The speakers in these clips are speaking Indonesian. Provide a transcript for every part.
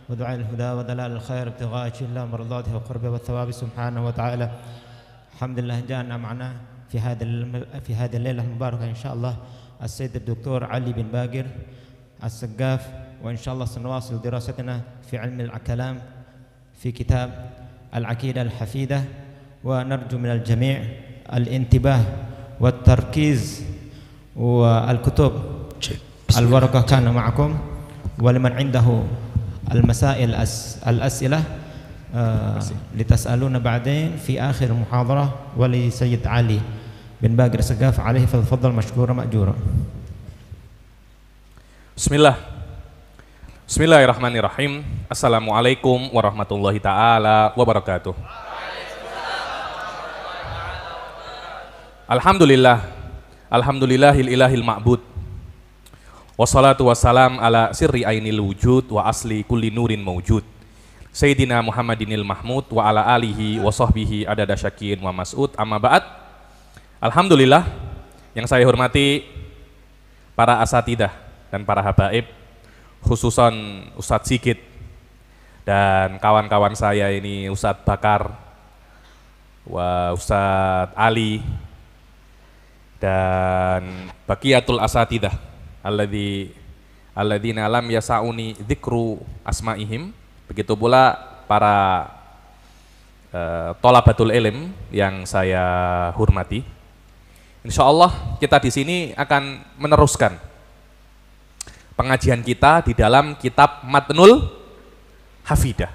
ودعاء الهدى ودلال الخير ابتغاء وجه الله ومرضاته وقربه والثواب سبحانه وتعالى. الحمد لله جاءنا معنا في هذه الليلة المباركة إن شاء الله السيد الدكتور علي بن باقر السقاف، وإن شاء الله سنواصل دراستنا في علم الكلام في كتاب العقيدة الحفيدة، ونرجو من الجميع الانتباه والتركيز، والكتب الورقة كان معكم، ولمن عنده المسائل الأسئلة لتسألون بعدين في آخر المحاضرة. ولسيد علي بن باقر السقاف عليه فليتفضل مشكورا مأجورا. Bismillahirrahmanirrahim. Assalamualaikum warahmatullahi ta'ala wabarakatuh. Alhamdulillahil ilahil ma'bud, wassalatu wassalam ala sirri ainil wujud wa asli kulli nurin mawjud, Sayyidina Muhammadinil Mahmud wa ala alihi wa sahbihi adada syakin wa mas'ud, amma ba'd. Alhamdulillah, yang saya hormati para asatidah dan para habaib, khususan Ustadz Sigit dan kawan-kawan saya ini, Ustadz Bakar, Ustadz Ali, dan baqiyatul asatidah alladzina lam yasauni dzikru asma'ihim. Begitu pula para thalabatul ilm yang saya hormati. Insyaallah kita di sini akan meneruskan pengajian kita di dalam kitab Matnul Hafidah.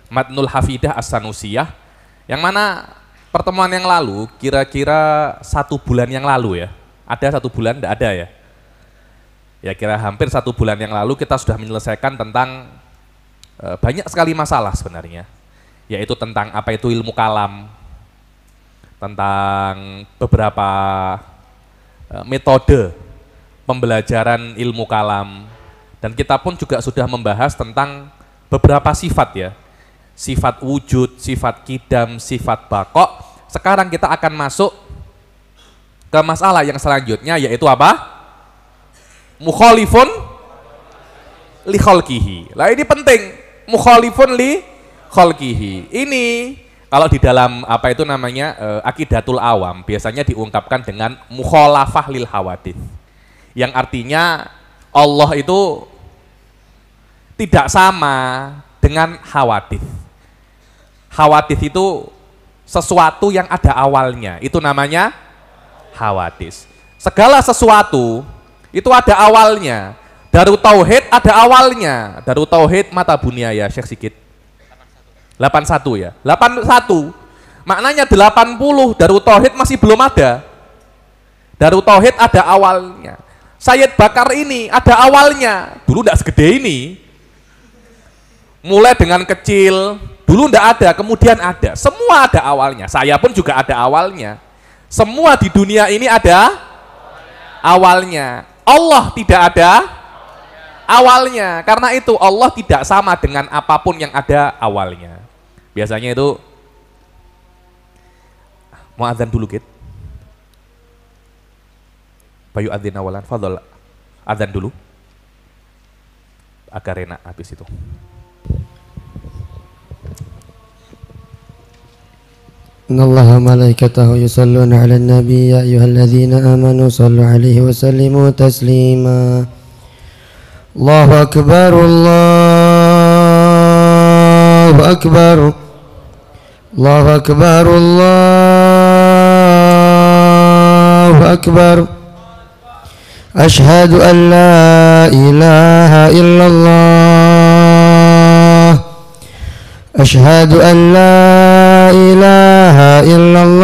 Matnul Hafidah As-Sanusiyah, yang mana pertemuan yang lalu, kira-kira 1 bulan yang lalu ya. Ada 1 bulan? Tidak ada ya? Ya kira hampir 1 bulan yang lalu kita sudah menyelesaikan tentang banyak sekali masalah sebenarnya. Yaitu tentang apa itu ilmu kalam, tentang beberapa metode pembelajaran ilmu kalam, dan kita pun juga sudah membahas tentang beberapa sifat ya, sifat wujud, sifat kidam, sifat baqo. Sekarang kita akan masuk ke masalah yang selanjutnya, yaitu apa? Mukhalifun li khalqihi. Lah ini penting, mukhalifun li khalqihi. Ini kalau di dalam apa itu namanya akidatul awam biasanya diungkapkan dengan mukhalafah lil hawadits, yang artinya Allah itu tidak sama dengan hawadits. Hawadits itu sesuatu yang ada awalnya, itu namanya hawadits. Segala sesuatu itu ada awalnya. Darut Tauhid ada awalnya. Darut Tauhid mata buniyaya Syekh Sigit 81 ya. 81 maknanya 80. Darut Tauhid masih belum ada. Darut Tauhid ada awalnya. Sayyid Bakar ini ada awalnya. Dulu tidak segede ini. Mulai dengan kecil, dulu tidak ada, kemudian ada. Semua ada awalnya. Saya pun juga ada awalnya. Semua di dunia ini ada awalnya. Allah tidak ada awalnya. Karena itu Allah tidak sama dengan apapun yang ada awalnya. Biasanya itu mau adzan dulu Git. Bayu adzin awalan, fadhol adzan dulu agar enak habis itu. Innallaha malaikatahu yusalluna 'alan nabi ya ayyuhalladzina amanu sallu 'alaihi wa sallimu taslima. Allahu akbar, Allahu akbar, Allahu akbar, Allahu akbar. Ashhadu an la ilaha illallah, ashhadu an la ilaha illallah,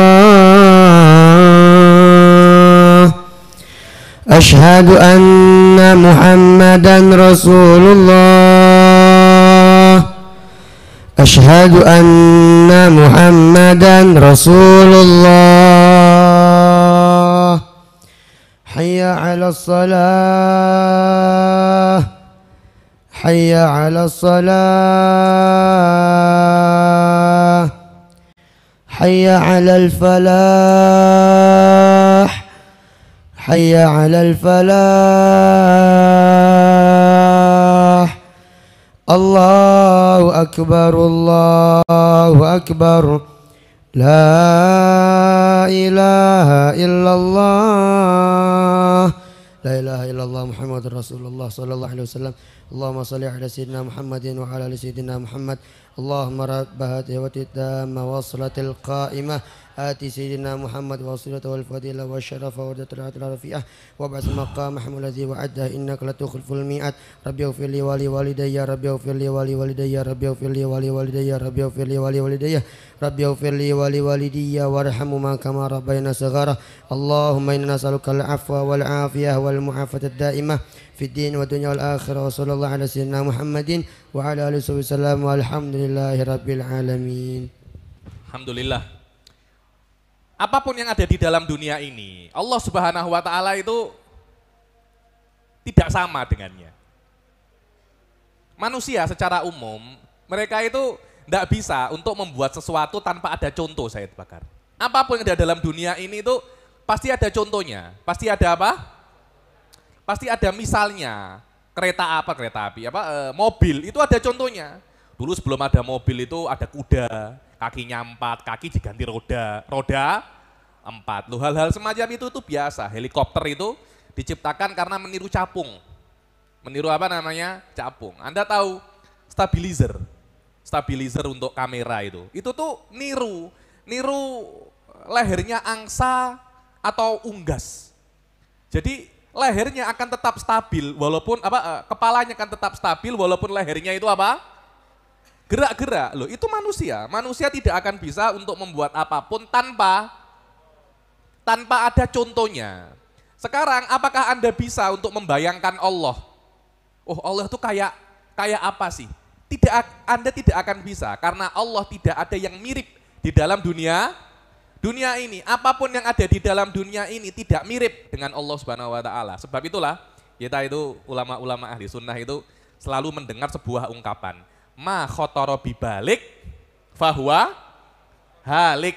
ashhadu anna Muhammadan Rasulullah, ashhadu anna Muhammadan Rasulullah. Hayya 'alas salah, hayya 'alas salah, hayya 'alal falah, hayya 'alal falah. Allahu Akbar, Allahu Akbar. La ilaha illallah, la ilaha illallah Muhammadur Rasulullah sallallahu alaihi wasallam. Allahumma salli ala sayyidina Muhammadin wa ala ali sayyidina Muhammad. Allahumma rabb hadhihi wa tamma waslatil qa'imah آتي سيدنا محمد وصلة والفضيلة والشرف والدرجة الرفيعة وابعث مقام محمود الذي وعده إنك لا تخلف الميعاد. ربي اغفر لي ولوالدي، ربي اغفر لي ولوالدي، ربي اغفر لي ولوالدي، ربي اغفر لي ولوالدي، ربي اغفر لي ولوالدي وارحمهما كما ربينا صغارا. اللهم إنا نسألك العفو والعافية والمعافاة الدائمة في الدين والدنيا والآخرة. وصلى الله على سيدنا محمد وعلى آله وصحبه وسلم والحمد لله رب العالمين. Alhamdulillah. Apapun yang ada di dalam dunia ini, Allah Subhanahu wa Ta'ala itu tidak sama dengannya. Manusia secara umum, mereka itu tidak bisa untuk membuat sesuatu tanpa ada contoh, Sayyid Bakar. Apapun yang ada dalam dunia ini itu pasti ada contohnya. Pasti ada apa? Pasti ada misalnya. Kereta api, mobil itu ada contohnya. Dulu sebelum ada mobil itu ada kuda, kakinya 4, kaki diganti roda 4. Loh, hal-hal semacam itu tuh biasa. Helikopter itu diciptakan karena meniru capung. Meniru apa namanya? Capung. Anda tahu stabilizer untuk kamera itu tuh niru lehernya angsa atau unggas. Jadi lehernya akan tetap stabil walaupun kepalanya akan tetap stabil walaupun lehernya itu gerak-gerak. Loh, itu manusia. Manusia tidak akan bisa untuk membuat apapun tanpa ada contohnya. Sekarang apakah Anda bisa untuk membayangkan Allah? Oh, Allah itu kayak apa sih? Anda tidak akan bisa karena Allah tidak ada yang mirip di dalam dunia ini. Apapun yang ada di dalam dunia ini tidak mirip dengan Allah Subhanahu wa Ta'ala. Sebab itulah kita itu ulama-ulama ahli sunnah itu selalu mendengar sebuah ungkapan, ma khotoro bibalik fahuwa halik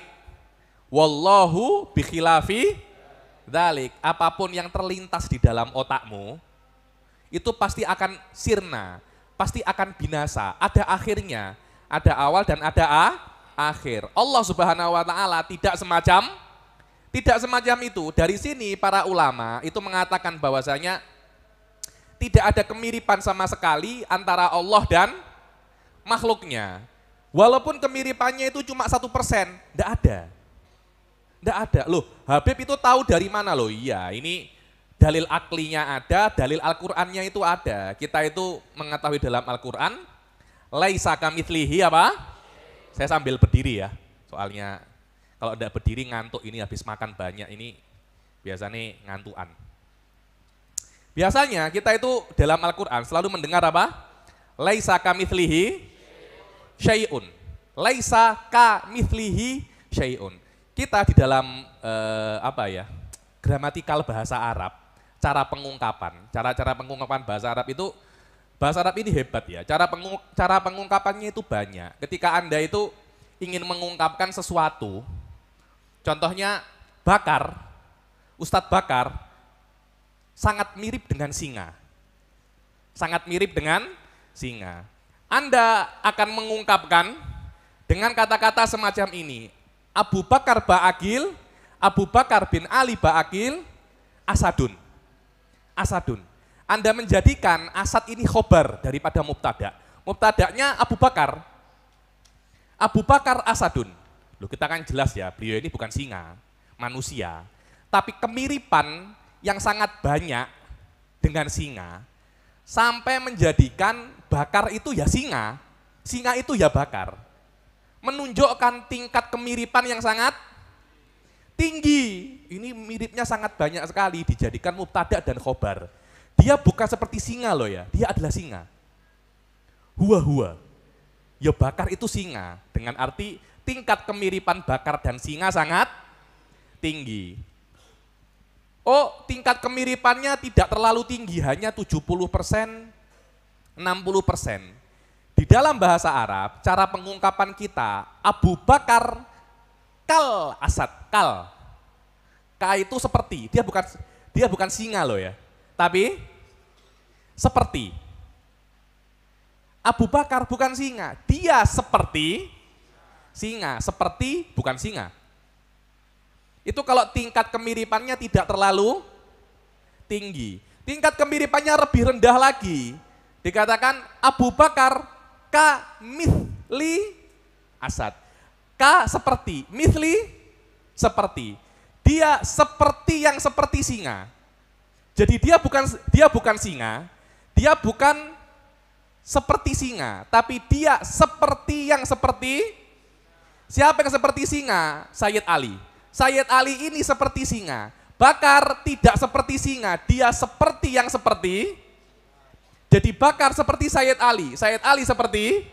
wallahu bikhilafi dzalik. Apapun yang terlintas di dalam otakmu itu pasti akan sirna, pasti akan binasa. Ada akhirnya, ada awal dan ada akhir. Allah Subhanahu wa Ta'ala tidak semacam itu. Dari sini para ulama itu mengatakan bahwasanya tidak ada kemiripan sama sekali antara Allah dan makhluknya. Walaupun kemiripannya itu cuma 1%, tidak ada. Loh, Habib itu tahu dari mana loh? Iya, ini dalil aklinya ada, dalil Al-Qur'annya itu ada. Kita itu mengetahui dalam Al-Qur'an, laisa kamitslihi apa? Saya sambil berdiri ya, soalnya kalau tidak berdiri ngantuk, ini habis makan banyak, ini biasanya ngantuan. Biasanya kita itu dalam Al-Qur'an selalu mendengar apa? Laisa kamitslihi syai'un. Laisa kamitslihi syai'un. Kita di dalam gramatikal bahasa Arab, cara pengungkapan bahasa Arab itu, bahasa Arab ini hebat ya. Cara pengungkapannya itu banyak. Ketika Anda itu ingin mengungkapkan sesuatu, contohnya Bakar, Ustadz Bakar sangat mirip dengan singa. Anda akan mengungkapkan dengan kata-kata semacam ini. Abu Bakar Ba'akil, Abu Bakar bin Ali Ba'akil, Asadun. Anda menjadikan Asad ini khobar daripada mubtada. Mubtadanya Abu Bakar. Abu Bakar Asadun. Loh, kita kan jelas ya, beliau ini bukan singa, manusia. Tapi kemiripan yang sangat banyak dengan singa, sampai menjadikan Bakar itu ya singa itu ya Bakar. Menunjukkan tingkat kemiripan yang sangat tinggi. Ini miripnya sangat banyak sekali, dijadikan mubtada dan khobar. Dia bukan seperti singa loh ya, dia adalah singa. Huwa. Ya Bakar itu singa, dengan arti tingkat kemiripan Bakar dan singa sangat tinggi. Oh, tingkat kemiripannya tidak terlalu tinggi, hanya 70%, 60%. Di dalam bahasa Arab, cara pengungkapan kita, Abu Bakar kal Asad, kal. Ka itu seperti, dia bukan singa loh ya, tapi seperti. Abu Bakar bukan singa, dia seperti singa, seperti bukan singa. Itu kalau tingkat kemiripannya tidak terlalu tinggi. Tingkat kemiripannya lebih rendah lagi. Dikatakan Abu Bakar ka mithli asad. Ka seperti, mithli seperti. Dia seperti yang seperti singa. Jadi dia bukan singa, dia bukan seperti singa, tapi dia seperti yang seperti. Siapa yang seperti singa? Sayyid Ali. Sayyid Ali ini seperti singa. Bakar tidak seperti singa, dia seperti yang seperti. Jadi Bakar seperti Sayyid Ali seperti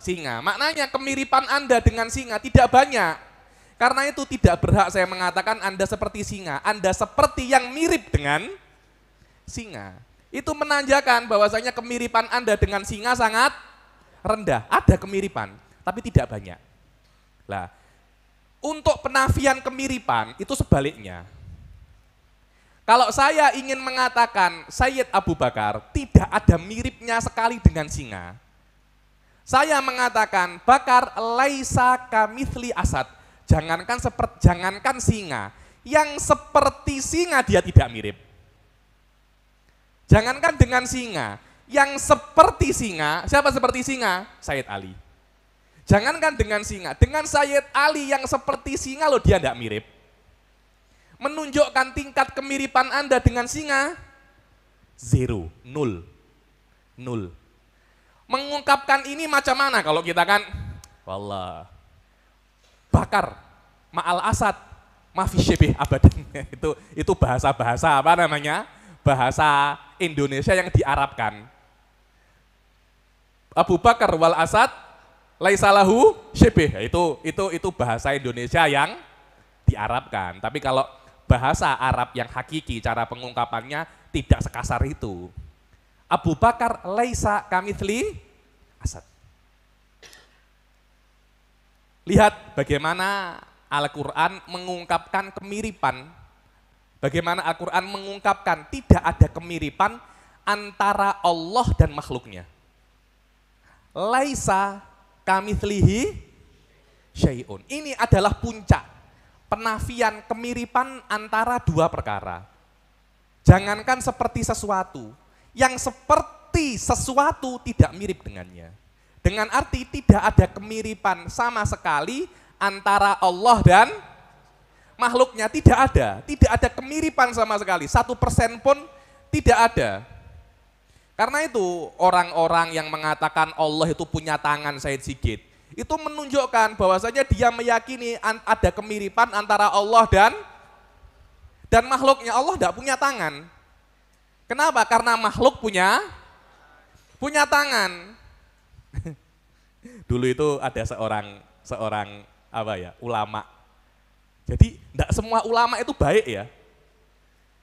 singa. Maknanya kemiripan Anda dengan singa tidak banyak. Karena itu tidak berhak saya mengatakan Anda seperti singa. Anda seperti yang mirip dengan singa. Itu menandakan bahwasanya kemiripan Anda dengan singa sangat rendah. Ada kemiripan, tapi tidak banyak. Lah, untuk penafian kemiripan itu sebaliknya. Kalau saya ingin mengatakan Sayyid Abu Bakar tidak ada miripnya sekali dengan singa, saya mengatakan Bakar laisa kamitsli asad. Jangankan singa, yang seperti singa dia tidak mirip. Jangankan dengan singa, yang seperti singa, siapa seperti singa? Sayyid Ali. Jangankan dengan singa, dengan Sayyid Ali yang seperti singa loh dia tidak mirip. Menunjukkan tingkat kemiripan Anda dengan singa, 0, 0. Mengungkapkan ini macam mana kalau kita kan, wallah, Bakar, ma'al asad, mafi syibih abadan. Itu bahasa-bahasa apa namanya? Bahasa Indonesia yang diarabkan. Abu Bakar wal asad laisalahu syibih. Itu bahasa Indonesia yang diarabkan. Tapi kalau bahasa Arab yang hakiki cara pengungkapannya tidak sekasar itu. Abu Bakar laisa kamitsli asad. Lihat bagaimana Al-Qur'an mengungkapkan kemiripan. Bagaimana Al-Quran mengungkapkan tidak ada kemiripan antara Allah dan makhluknya. Laisa kamitslihi syai'un. Ini adalah puncak penafian kemiripan antara dua perkara. Jangankan seperti sesuatu, yang seperti sesuatu tidak mirip dengannya. Dengan arti tidak ada kemiripan sama sekali antara Allah dan makhluknya, tidak ada kemiripan sama sekali, 1% pun tidak ada. Karena itu orang-orang yang mengatakan Allah itu punya tangan, Said Sigit, itu menunjukkan bahwasanya dia meyakini ada kemiripan antara Allah dan makhluknya. Allah tidak punya tangan. Kenapa? Karena makhluk punya tangan. Dulu itu ada seorang ulama. Jadi tidak semua ulama itu baik ya.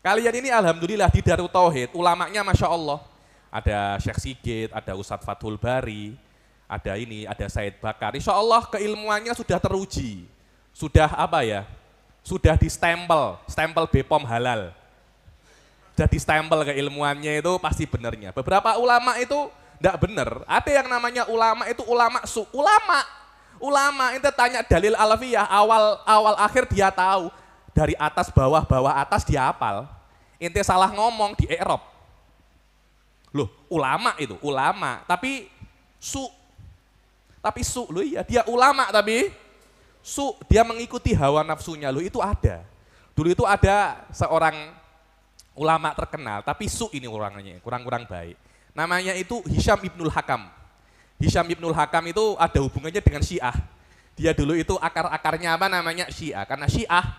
Kalian ini alhamdulillah di Darut Tauhid, ulamanya Masya Allah. Ada Syekh Sigit, ada Ustadz Fathul Bari, ada Said Bakar. Insya Allah keilmuannya sudah teruji. Sudah sudah stempel BPOM halal. Sudah stempel keilmuannya itu pasti benernya. Beberapa ulama itu tidak benar. Ada yang namanya ulama itu ulama ente tanya dalil alafiyah awal akhir dia tahu, dari atas bawah atas dia hafal. Ente salah ngomong di i'rab. Loh, ulama itu ulama tapi su loh iya dia ulama tapi dia mengikuti hawa nafsunya. Loh itu ada. Dulu itu ada seorang ulama terkenal tapi ini orangnya kurang baik. Namanya itu Hisham Ibnul Hakam. Hisham Ibnul Hakam itu ada hubungannya dengan Syiah. Dia dulu itu akar-akarnya apa namanya Syiah. Karena Syiah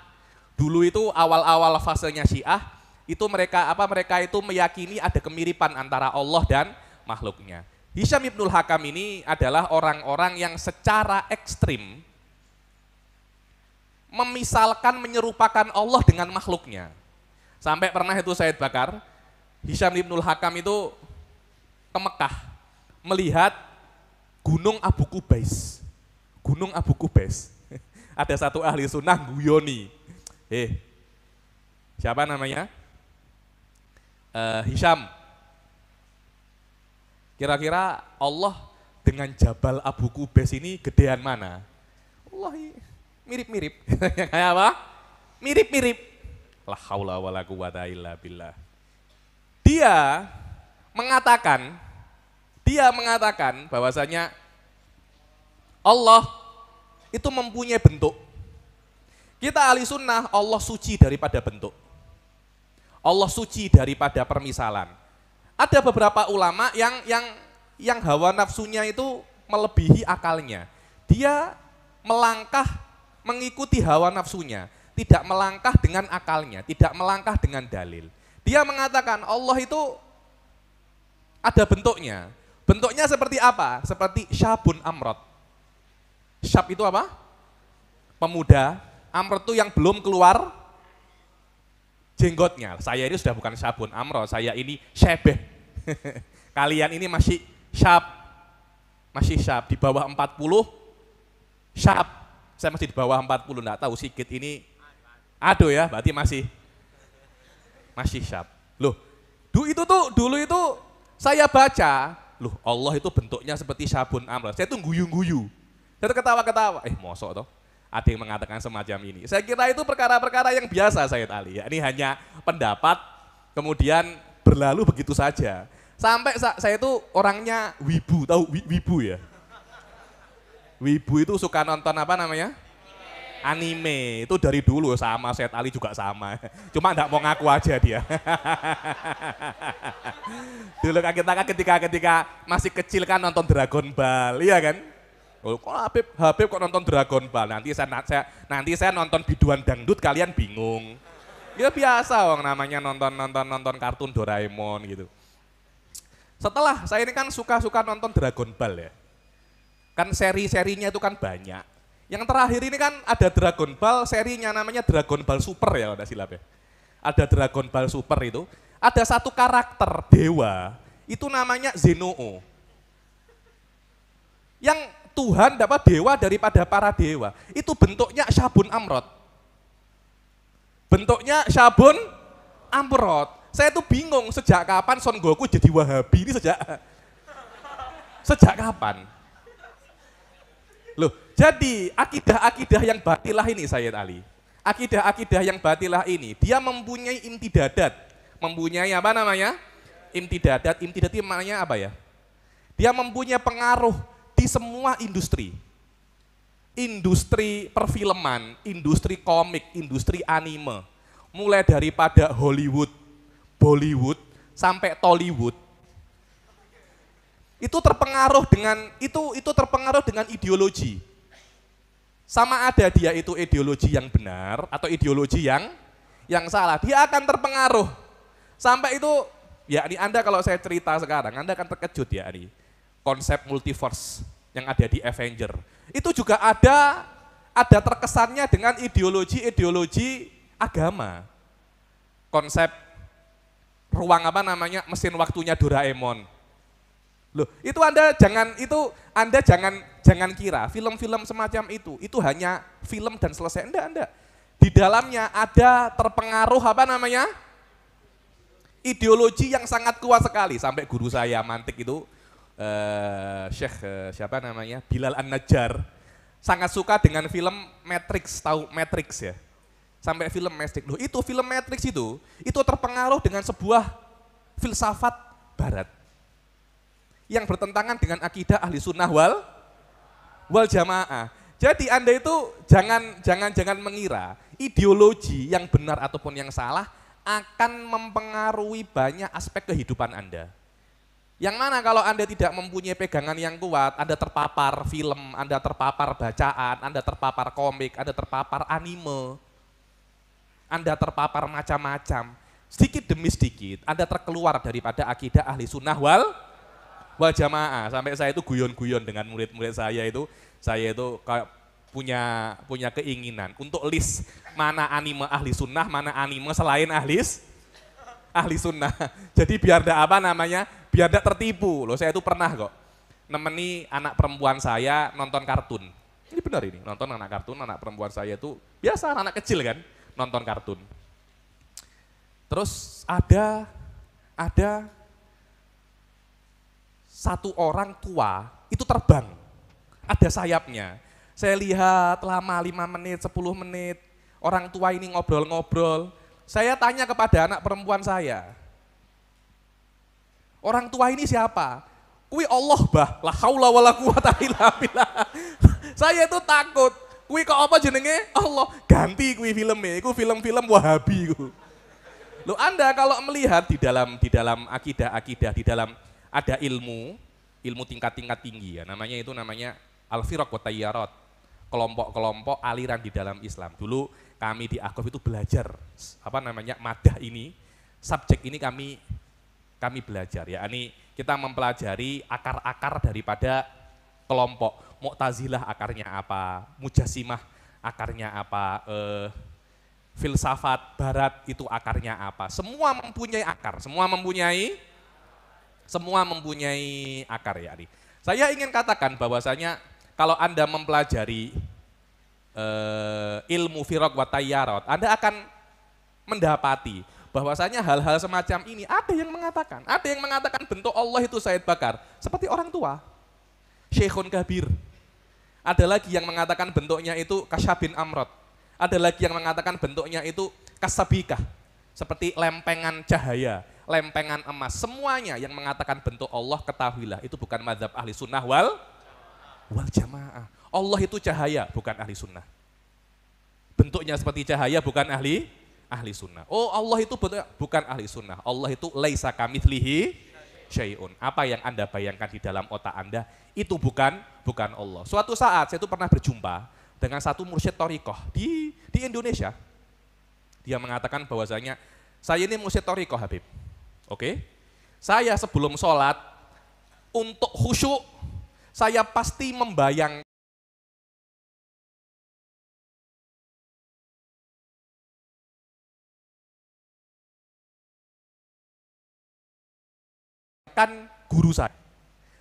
dulu itu awal-awal fasenya Syiah itu mereka itu meyakini ada kemiripan antara Allah dan makhluknya. Hisham Ibnul Hakam ini adalah orang-orang yang secara ekstrim memisalkan menyerupakan Allah dengan makhluknya. Sampai pernah itu Said Bakar, Hisham Ibnul Hakam itu ke Mekah melihat Gunung Abu Kubais. Ada satu ahli sunnah guyoni. Siapa namanya? Hisham. Kira-kira Allah dengan Jabal Abu Qubais ini gedean mana? Wallahi mirip-mirip. Kayak apa? Mirip-mirip. La haula wala quwata illa billah. Dia mengatakan bahwasanya Allah itu mempunyai bentuk. Kita ahli sunnah, Allah suci daripada bentuk. Allah suci daripada permisalan. Ada beberapa ulama yang hawa nafsunya itu melebihi akalnya. Dia melangkah mengikuti hawa nafsunya, tidak melangkah dengan akalnya, tidak melangkah dengan dalil. Dia mengatakan Allah itu ada bentuknya. Bentuknya seperti apa? Seperti syabun amrod. Syab itu apa? Pemuda. Amrod itu yang belum keluar jenggotnya. Saya ini sudah bukan syabun amrod, saya ini syebeh. Kalian ini masih syab. Masih syab, di bawah 40 syab. Saya masih di bawah 40, enggak tahu sikit ini. Aduh ya, berarti masih syab. Loh, dulu itu saya baca, loh Allah itu bentuknya seperti syabun amrod. Saya tuh guyu-guyu. Saya tuh ketawa-ketawa. Mosok toh? Ada yang mengatakan semacam ini. Saya kira itu perkara-perkara yang biasa Sayyid Ali. Ini hanya pendapat, kemudian berlalu begitu saja. Sampai saya itu orangnya wibu, tahu wibu ya? Wibu itu suka nonton apa namanya? Anime. Itu dari dulu sama, Sayyid Ali juga sama. Cuma enggak mau ngaku aja dia. Dulu ketika masih kecil kan nonton Dragon Ball, iya kan? Oh, kok Habib kok nonton Dragon Ball? Nanti saya nonton biduan dangdut, kalian bingung. Ya biasa wong namanya nonton kartun Doraemon gitu. Setelah saya ini kan suka nonton Dragon Ball ya. Kan seri-serinya itu kan banyak. Yang terakhir ini kan ada Dragon Ball, serinya namanya Dragon Ball Super ya, kalau tidak silap ya. Ada Dragon Ball Super itu, ada satu karakter dewa, itu namanya Zenoo. Yang Tuhan dapat dewa daripada para dewa. Itu bentuknya syabun amrod. Bentuknya syabun amrod. Saya tuh bingung sejak kapan Son Goku jadi Wahabi ini sejak kapan? Loh, jadi akidah-akidah yang batilah ini Sayyid Ali. Akidah-akidah yang batilah ini, dia mempunyai imtidadat. Mempunyai apa namanya? Imtidadat. Imtidadat itu maknanya apa ya? Dia mempunyai pengaruh di semua industri. Industri perfilman, industri komik, industri anime. Mulai daripada Hollywood, Bollywood, sampai Tollywood. Itu terpengaruh dengan ideologi. Sama ada dia itu ideologi yang benar atau ideologi yang salah, dia akan terpengaruh. Sampai itu, ya ini Anda kalau saya cerita sekarang, Anda akan terkejut ya ini. Konsep multiverse yang ada di Avenger. Itu juga ada terkesannya dengan ideologi agama. Konsep ruang apa namanya, mesin waktunya Doraemon. Loh, itu Anda jangan kira film-film semacam itu hanya film dan selesai. Enggak. Di dalamnya ada terpengaruh apa namanya? Ideologi yang sangat kuat sekali. Sampai guru saya mantik itu Syekh siapa namanya? Bilal An-Najjar sangat suka dengan film Matrix, tahu Matrix ya? Sampai film Matrix. Loh, itu film Matrix itu terpengaruh dengan sebuah filsafat barat yang bertentangan dengan akidah ahli sunnah wal jamaah. Jadi Anda itu jangan mengira ideologi yang benar ataupun yang salah akan mempengaruhi banyak aspek kehidupan Anda. Yang mana kalau Anda tidak mempunyai pegangan yang kuat, Anda terpapar film, Anda terpapar bacaan, Anda terpapar komik, Anda terpapar anime, Anda terpapar macam-macam. Sedikit demi sedikit, Anda terkeluar daripada akidah ahli sunnah wal jamaah. Sampai saya itu guyon-guyon dengan murid-murid saya itu kayak punya keinginan untuk list mana anime ahli sunnah, mana anime selain ahli sunnah. Jadi biar biar tidak tertipu. Loh, saya itu pernah kok nemeni anak perempuan saya nonton kartun. Ini benar ini, nonton anak perempuan saya itu biasa anak kecil kan, nonton kartun. Terus ada satu orang tua itu terbang, ada sayapnya. Saya lihat lama 5 menit, 10 menit, orang tua ini ngobrol-ngobrol. Saya tanya kepada anak perempuan saya, orang tua ini siapa? Kui Allah bah, la haula wala quwata illa billah. Saya itu takut, kui kok apa jenenge Allah, ganti kui filmnya, itu film-film Wahabi ku. Loh Anda kalau melihat di dalam akidah-akidah, di dalam ada ilmu tingkat-tingkat tinggi ya, namanya al-firaq wa tayyarat, kelompok-kelompok aliran di dalam Islam. Dulu kami di Akhof itu belajar madah ini, subjek ini kami belajar ya, ini kita mempelajari akar-akar daripada kelompok. Mu'tazilah akarnya apa, Mujassimah akarnya apa, filsafat barat itu akarnya apa. Semua mempunyai akar, semua mempunyai akar ya. Saya ingin katakan bahwasanya kalau Anda mempelajari ilmu firaq wa tayyarat, Anda akan mendapati bahwasanya hal-hal semacam ini ada yang mengatakan bentuk Allah itu Said Bakar seperti orang tua, Syekhun Kabir. Ada lagi yang mengatakan bentuknya itu kasyabin amrod. Ada lagi yang mengatakan bentuknya itu kasabikah, seperti lempengan cahaya, lempengan emas. Semuanya yang mengatakan bentuk Allah, ketahuilah itu bukan mazhab ahli sunnah wal jamaah. Allah itu cahaya, bukan ahli sunnah. Bentuknya seperti cahaya, bukan ahli sunnah. Oh Allah itu bukan ahli sunnah. Allah itu laisa kamitslihi syai'un. Apa yang Anda bayangkan di dalam otak Anda itu bukan Allah. Suatu saat saya itu pernah berjumpa dengan satu mursyid thariqah di Indonesia. Dia mengatakan bahwasanya saya ini mursyid thariqah Habib. Oke? Saya sebelum sholat untuk khusyuk saya pasti membayangkan guru saya.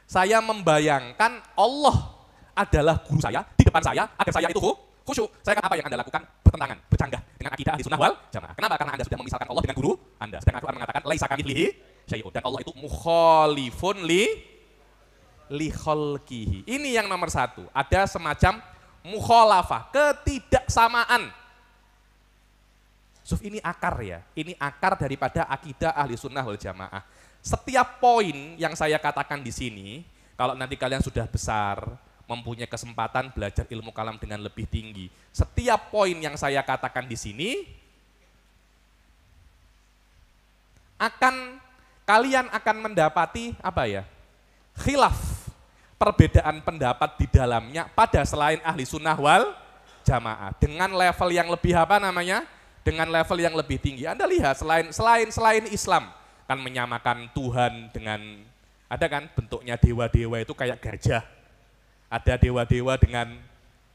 Saya membayangkan Allah adalah guru saya di depan saya agar saya itu khusyuk. Saya kan apa yang Anda lakukan bertentangan, bercanggah dengan akidah ahli sunnah wal jamaah. Kenapa? Karena Anda sudah memisahkan Allah dengan guru Anda. Sedangkan Al-Quran mengatakan laisa kamitslihi syai'un, dan Allah itu mukhalifun li khalqihi. Ini yang nomor satu. Ada semacam mukhalafah, ketidaksamaan. Ini akar ya. Ini akar daripada akidah ahli sunnah wal jamaah. Setiap poin yang saya katakan di sini, kalau nanti kalian sudah besar, mempunyai kesempatan belajar ilmu kalam dengan lebih tinggi, setiap poin yang saya katakan di sini, kalian akan mendapati khilaf, perbedaan pendapat di dalamnya pada selain ahli sunnah wal jamaah, dengan level yang lebih dengan level yang lebih tinggi. Anda lihat selain Islam, kan menyamakan Tuhan dengan, ada kan bentuknya dewa-dewa itu kayak gajah, ada dewa-dewa dengan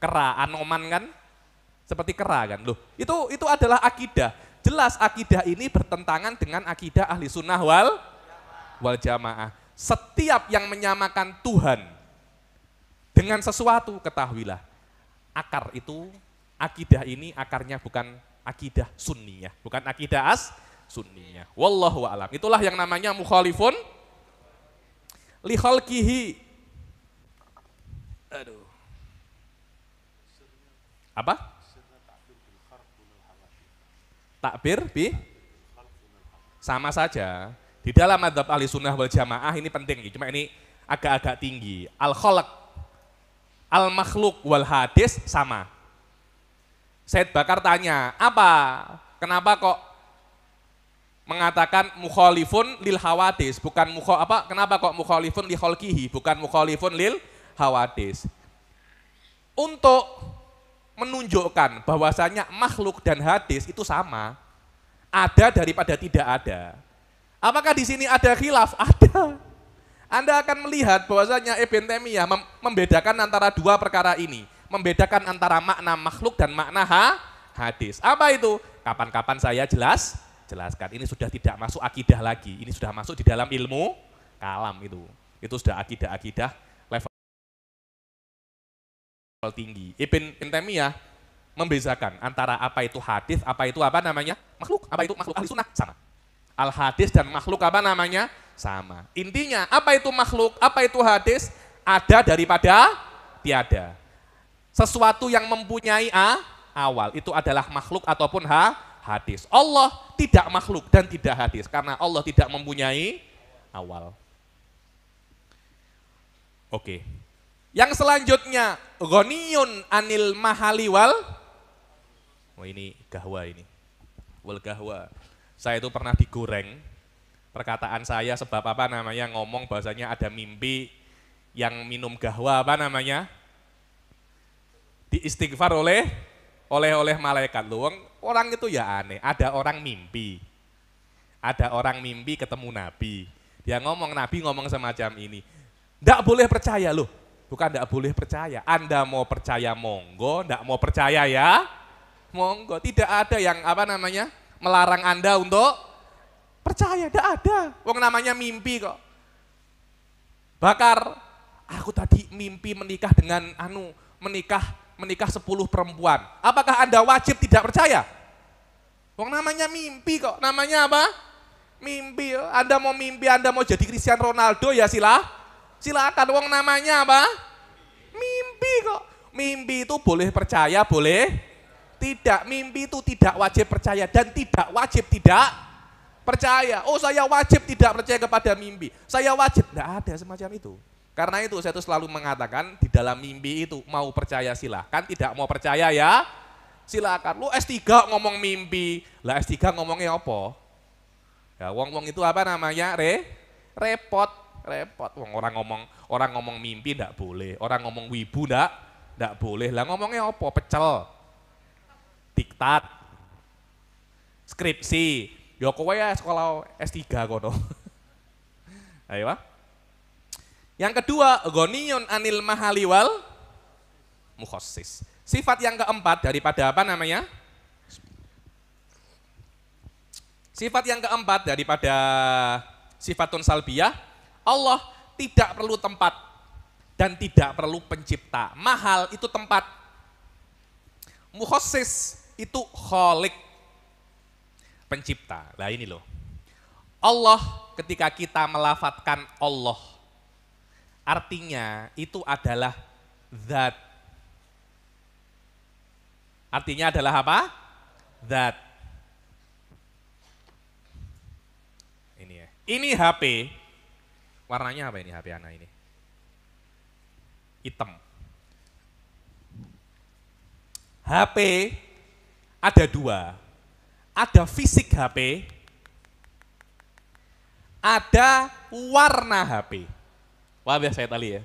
kera, Anoman kan, seperti kera kan, loh itu adalah akidah. Jelas akidah ini bertentangan dengan akidah ahli sunnah wal jamaah. Setiap yang menyamakan Tuhan dengan sesuatu, ketahuilah akar itu, akidah ini akarnya bukan akidah sunniyah, bukan akidah sunniyah. Wallahu a'lam. Itulah yang namanya mukhalifun li khalqihi. Aduh. Apa? Takbir bi sama saja. Di dalam madzhab ahli sunnah wal jamaah ini penting, cuma ini agak-agak tinggi. Al-khalq, al-makhluk wal hadis sama. Said Bakar tanya, kenapa kok mengatakan mukhalifun lil hawadis, bukan kenapa kok mukhalifun li khalqihi, bukan mukhalifun lil hawadis? Untuk menunjukkan bahwasanya makhluk dan hadis itu sama, ada daripada tidak ada. Apakah di sini ada khilaf? Ada. Anda akan melihat bahwasanya Ibn Taimiyah membedakan antara dua perkara ini, membedakan antara makna makhluk dan makna hadis. Apa itu? Kapan-kapan saya jelaskan. Ini sudah tidak masuk akidah lagi, ini sudah masuk di dalam ilmu kalam itu. Itu sudah akidah-akidah level tinggi. Ibn Taimiyah membedakan antara apa itu hadis, apa itu makhluk, apa itu makhluk ahli sunnah, sama. Al hadis dan makhluk sama. Intinya apa itu makhluk, apa itu hadis, ada daripada tiada. Sesuatu yang mempunyai awal, itu adalah makhluk ataupun hadis. Allah tidak makhluk dan tidak hadis, karena Allah tidak mempunyai awal. Oke. Yang selanjutnya, ghaniyun anil mahali wal. Oh ini gahwa ini. Wal gahwa. Saya itu pernah digoreng perkataan saya sebab apa namanya ngomong bahasanya ada mimpi yang minum gahwa apa namanya? Diistighfar oleh malaikat. Loh, orang itu ya aneh, ada orang mimpi. Ada orang mimpi ketemu Nabi. Dia ngomong, Nabi ngomong semacam ini. Nggak boleh percaya loh. Bukan nggak boleh percaya. Anda mau percaya monggo, nggak mau percaya ya monggo. Tidak ada yang apa namanya melarang Anda untuk percaya. Nggak ada. Wong namanya mimpi kok. Bakar, aku tadi mimpi menikah dengan menikah 10 perempuan. Apakah Anda wajib tidak percaya? Wong namanya mimpi kok. Namanya apa? Mimpi. Anda mau mimpi, Anda mau jadi Cristiano Ronaldo ya silakan. Wong namanya apa? Mimpi kok. Mimpi itu boleh percaya, boleh tidak. Mimpi itu tidak wajib percaya dan tidak wajib tidak percaya. Oh, saya wajib tidak percaya kepada mimpi. Saya wajib. Tidak ada semacam itu. Karena itu saya tuh selalu mengatakan di dalam mimpi itu mau percaya silahkan, tidak mau percaya ya silakan. Lu S3 ngomong mimpi, lah S3 ngomongnya apa? Ya wong itu apa namanya? Repot. Wong orang ngomong mimpi ndak boleh, orang ngomong wibu ndak boleh. Lah ngomongnya apa? Pecel. Diktat. Skripsi. Ya kowe ya sekolah S3 kono. Ayo. Yang kedua, ghaniyun anil mahali wal mukhassis. Sifat yang keempat daripada apa namanya? Sifat yang keempat daripada sifatun salbiyah, Allah tidak perlu tempat dan tidak perlu pencipta. Mahal itu tempat. Mukhassis itu khalik, pencipta. Nah ini loh. Allah ketika kita melafadzkan Allah, artinya itu adalah zat. Artinya adalah apa? Zat. Ini ya. Ini HP. Warnanya apa ini HP anak ini? Hitam. HP ada dua. Ada fisik HP, ada warna HP. Wah biasa saya tadi ya.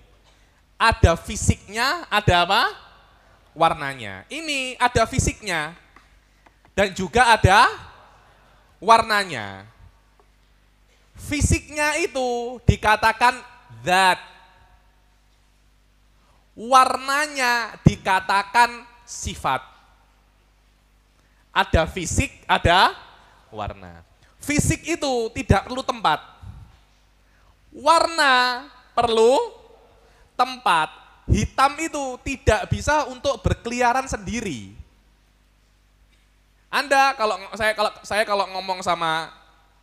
Ada fisiknya, ada apa? Warnanya. Ini ada fisiknya dan juga ada warnanya. Fisiknya itu dikatakan zat. Warnanya dikatakan sifat. Ada fisik, ada warna. Fisik itu tidak perlu tempat. Warna perlu tempat. Hitam itu tidak bisa untuk berkeliaran sendiri. Anda kalau saya ngomong sama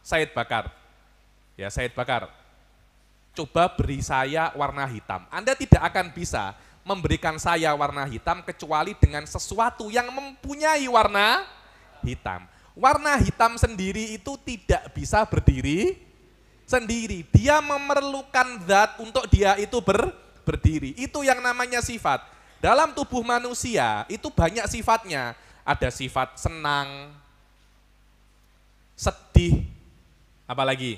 Said Bakar, ya Said Bakar, coba beri saya warna hitam. Anda tidak akan bisa memberikan saya warna hitam kecuali dengan sesuatu yang mempunyai warna hitam. Warna hitam sendiri itu tidak bisa berdiri sendiri. Dia memerlukan zat untuk dia itu berdiri. Itu yang namanya sifat. Dalam tubuh manusia itu banyak sifatnya. Ada sifat senang, sedih, apalagi?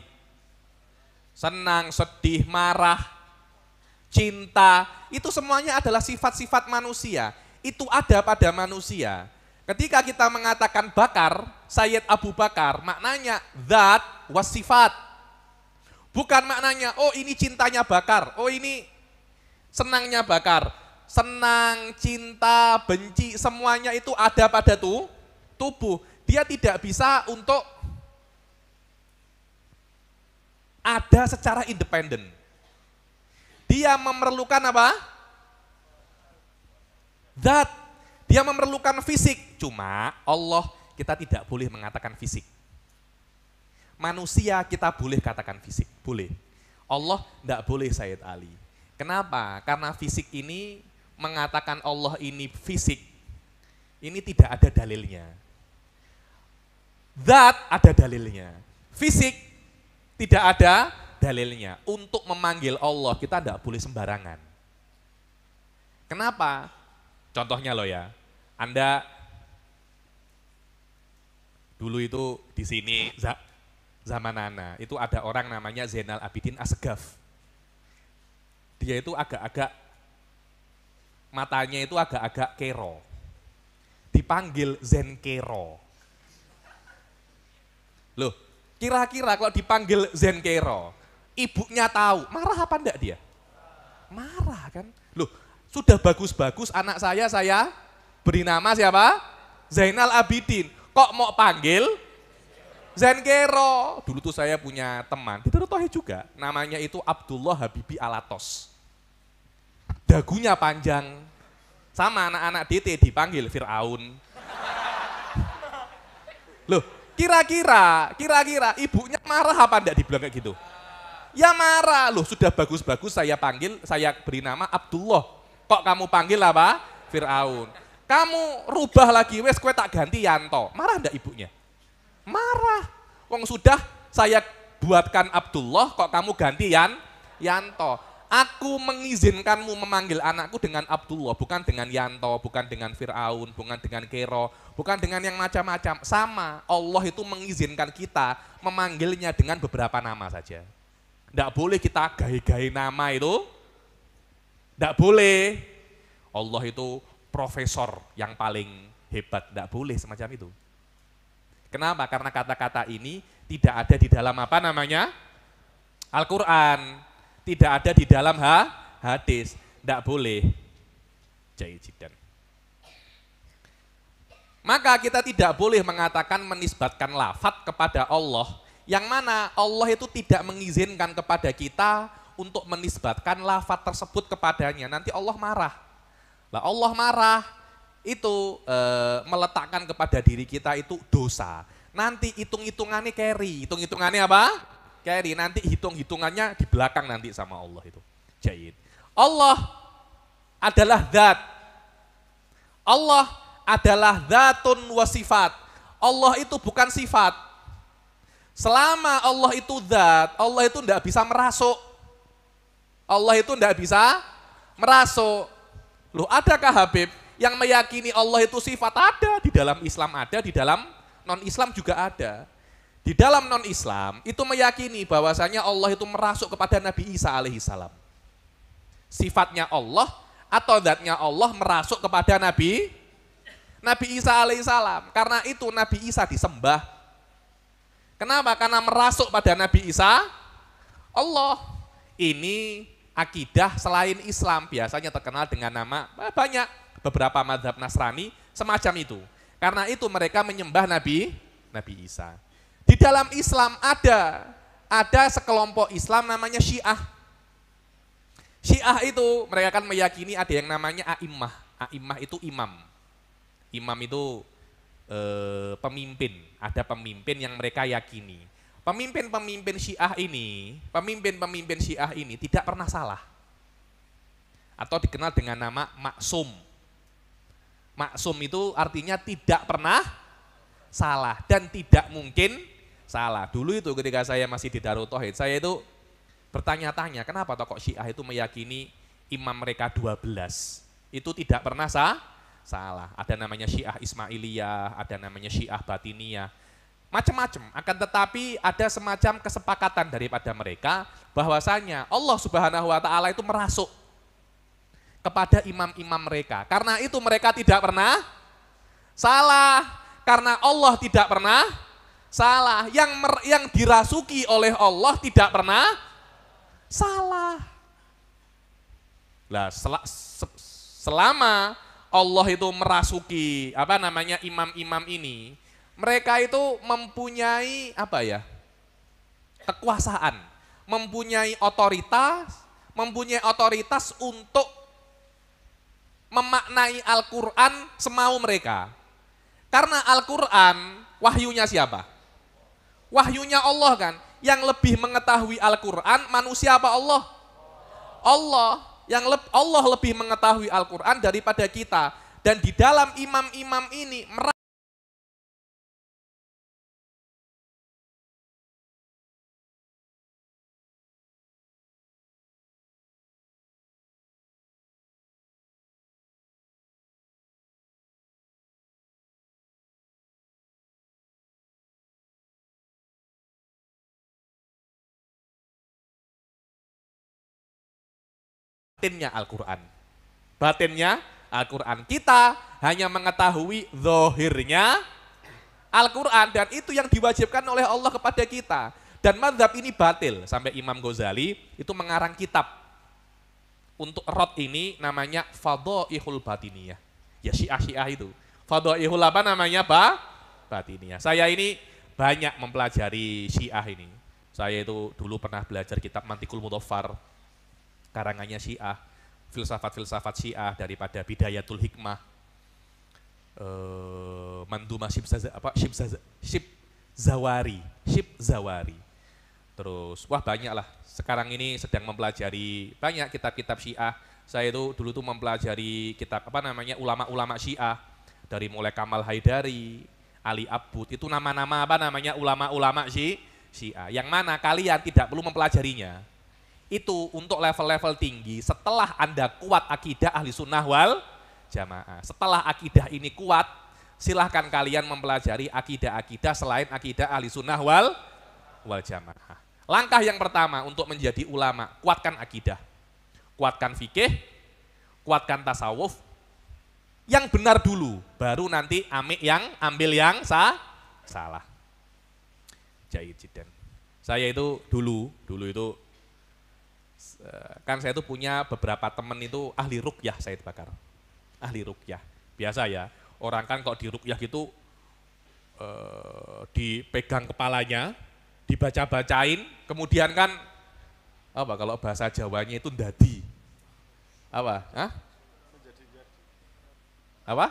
Senang, sedih, marah, cinta. Itu semuanya adalah sifat-sifat manusia. Itu ada pada manusia. Ketika kita mengatakan Bakar, Sayyid Abu Bakar, maknanya zat was sifat. Bukan maknanya, oh ini cintanya Bakar, oh ini senangnya Bakar. Senang, cinta, benci, semuanya itu ada pada tubuh. Dia tidak bisa untuk ada secara independen. Dia memerlukan apa? Zat. Dia memerlukan fisik. Cuma Allah kita tidak boleh mengatakan fisik. Manusia kita boleh katakan fisik, boleh. Allah tidak boleh Sayyid Ali. Kenapa? Karena fisik ini mengatakan Allah ini fisik, ini tidak ada dalilnya. Zat ada dalilnya, fisik tidak ada dalilnya. Untuk memanggil Allah kita tidak boleh sembarangan. Kenapa? Contohnya loh ya, Anda dulu itu di sini zaman Ana, itu ada orang namanya Zainal Abidin Assegaf. Dia itu agak-agak, matanya itu agak-agak kero. Dipanggil Zen Kero. Loh, kira-kira kalau dipanggil Zen Kero, ibunya tahu, marah apa enggak dia? Marah kan? Loh, sudah bagus-bagus anak saya beri nama siapa? Zainal Abidin. Kok mau panggil Zen Kero? Dulu tuh saya punya teman, di Darut Tauhid juga, namanya itu Abdullah Habibi Alatos. Dagunya panjang, sama anak-anak DT dipanggil Fir'aun. Loh, kira-kira ibunya marah apa enggak dibilang kayak gitu? Ya marah, loh sudah bagus-bagus saya panggil, saya beri nama Abdullah. Kok kamu panggil apa? Fir'aun. Kamu rubah lagi, wes kue tak ganti Yanto. Marah enggak ibunya? Marah. Wong sudah saya buatkan Abdullah, kok kamu ganti Yanto. Aku mengizinkanmu memanggil anakku dengan Abdullah, bukan dengan Yanto, bukan dengan Fir'aun, bukan dengan Kero, bukan dengan yang macam-macam. Sama, Allah itu mengizinkan kita memanggilnya dengan beberapa nama saja. Tidak boleh kita gahe-gahe nama itu, tidak boleh. Allah itu profesor yang paling hebat, tidak boleh semacam itu. Kenapa? Karena kata-kata ini tidak ada di dalam apa namanya? Al-Quran. Tidak ada di dalam hadis, tidak boleh. Jaijidan. Maka kita tidak boleh mengatakan menisbatkan lafadz kepada Allah, yang mana Allah itu tidak mengizinkan kepada kita untuk menisbatkan lafadz tersebut kepadanya. Nanti Allah marah. Lah Allah marah itu meletakkan kepada diri kita itu dosa. Nanti hitung-hitungannya carry, hitung-hitungannya apa? Carry, nanti hitung-hitungannya di belakang nanti sama Allah itu. Jahit. Allah adalah zat. Allah adalah zatun wa sifat. Allah itu bukan sifat. Selama Allah itu zat, Allah itu tidak bisa merasuk. Allah itu tidak bisa merasuk. Loh, adakah Habib yang meyakini Allah itu sifat? Ada, di dalam Islam ada, di dalam non-Islam juga ada. Di dalam non-Islam itu meyakini bahwasanya Allah itu merasuk kepada Nabi Isa alaihissalam. Sifatnya Allah atau zatnya Allah merasuk kepada Nabi Isa alaihissalam. Karena itu Nabi Isa disembah. Kenapa? Karena merasuk pada Nabi Isa Allah. Ini akidah selain Islam, biasanya terkenal dengan nama banyak, beberapa mazhab Nasrani semacam itu. Karena itu mereka menyembah Nabi Isa. Di dalam Islam ada sekelompok Islam namanya Syiah. Syiah itu mereka kan meyakini ada yang namanya a'immah. A'immah itu imam. Imam itu pemimpin. Ada pemimpin yang mereka yakini. Pemimpin-pemimpin Syiah ini tidak pernah salah. Atau dikenal dengan nama maksum. Maksum itu artinya tidak pernah salah dan tidak mungkin salah. Dulu itu ketika saya masih di Darut Tauhid, saya itu bertanya-tanya, kenapa kok Syiah itu meyakini imam mereka 12 itu tidak pernah salah. Ada namanya Syiah Ismailiyah, ada namanya Syiah Batiniyah, macam-macam. Akan tetapi ada semacam kesepakatan daripada mereka bahwasanya Allah Subhanahu wa taala itu merasuk kepada imam-imam mereka. Karena itu mereka tidak pernah salah. Karena Allah tidak pernah salah. Yang dirasuki oleh Allah tidak pernah salah. Lah selama Allah itu merasuki imam-imam ini, mereka itu mempunyai kekuasaan, mempunyai otoritas untuk memaknai Al-Quran semau mereka. Karena Al-Quran wahyunya siapa? Wahyunya Allah kan. Yang lebih mengetahui Al-Quran manusia apa Allah? Allah. Allah lebih mengetahui Al-Quran daripada kita. Dan di dalam imam-imam ini batinnya Al-Quran. Batinnya Al-Quran. Kita hanya mengetahui zahirnya Al-Quran, dan itu yang diwajibkan oleh Allah kepada kita. Dan mazhab ini batil. Sampai Imam Ghazali itu mengarang kitab untuk rot ini, namanya Fadhaihul Batiniyah. Ya Syiah itu. Fadhaihul apa namanya? Batiniyah. Saya ini banyak mempelajari Syiah ini. Saya itu dulu pernah belajar kitab Mantiqul Mudhaffar, karangannya Syiah, filsafat-filsafat Syiah daripada Bidayatul Hikmah, Mandumah Shibzawari. Terus wah banyak lah. Sekarang ini sedang mempelajari banyak kitab-kitab Syiah. Saya itu dulu tuh mempelajari kitab ulama-ulama Syiah, dari mulai Kamal Haidari, Ali Abbud, itu nama-nama ulama-ulama Syiah. Yang mana kalian tidak perlu mempelajarinya. Itu untuk level-level tinggi setelah Anda kuat akidah ahli sunnah wal jamaah. Setelah akidah ini kuat, silahkan kalian mempelajari akidah-akidah selain akidah ahli sunnah wal jamaah. Langkah yang pertama untuk menjadi ulama, kuatkan akidah, kuatkan fikih, kuatkan tasawuf, yang benar dulu, baru nanti ambil yang salah. Jahit jidan. Saya itu dulu itu kan saya itu punya beberapa teman itu ahli ruqyah, Said Bakar. Ahli ruqyah. Biasa ya, orang kan kok di ruqyah gitu dipegang kepalanya, dibaca-bacain, kemudian kan apa kalau bahasa Jawanya itu ndadi. Apa? Hah? Apa?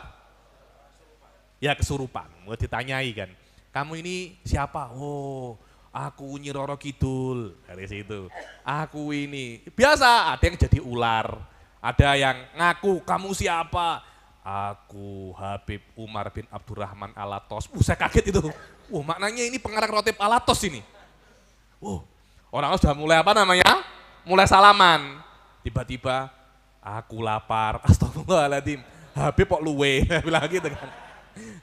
Ya kesurupan. Mau ditanyai kan, kamu ini siapa? Oh, aku Nyi Roro Kidul, dari situ. Aku ini, biasa ada yang jadi ular, ada yang ngaku, kamu siapa? Aku Habib Umar bin Abdurrahman Alatos. Saya kaget itu. Maknanya ini pengarang Rotib Alatos ini. Orang sudah mulai mulai salaman. Tiba-tiba, aku lapar, astagfirullahaladzim. Habib kok luwe, bilang gitu kan.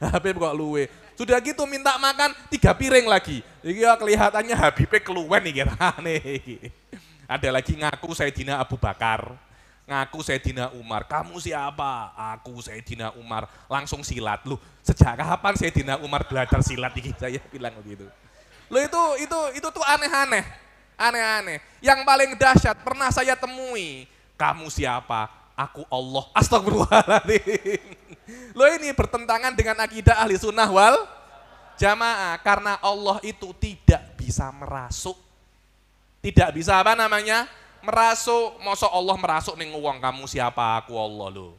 Habib kok luwe. Sudah gitu minta makan 3 piring lagi. Ya kelihatannya Habibnya keluwen nih, aneh. Ada lagi ngaku Sayyidina Abu Bakar, ngaku Sayyidina Umar. Kamu siapa? Aku Sayyidina Umar. Langsung silat. Loh, sejak kapan Sayyidina Umar belajar silat? Saya bilang begitu. Loh itu tuh aneh-aneh. Aneh-aneh. Yang paling dahsyat pernah saya temui. Kamu siapa? Aku Allah. Astagfirullahaladzim. Loh ini bertentangan dengan akidah ahli sunnah wal jamaah. Karena Allah itu tidak bisa merasuk. Tidak bisa merasuk. Masa Allah merasuk ning wong, kamu siapa? Aku Allah loh.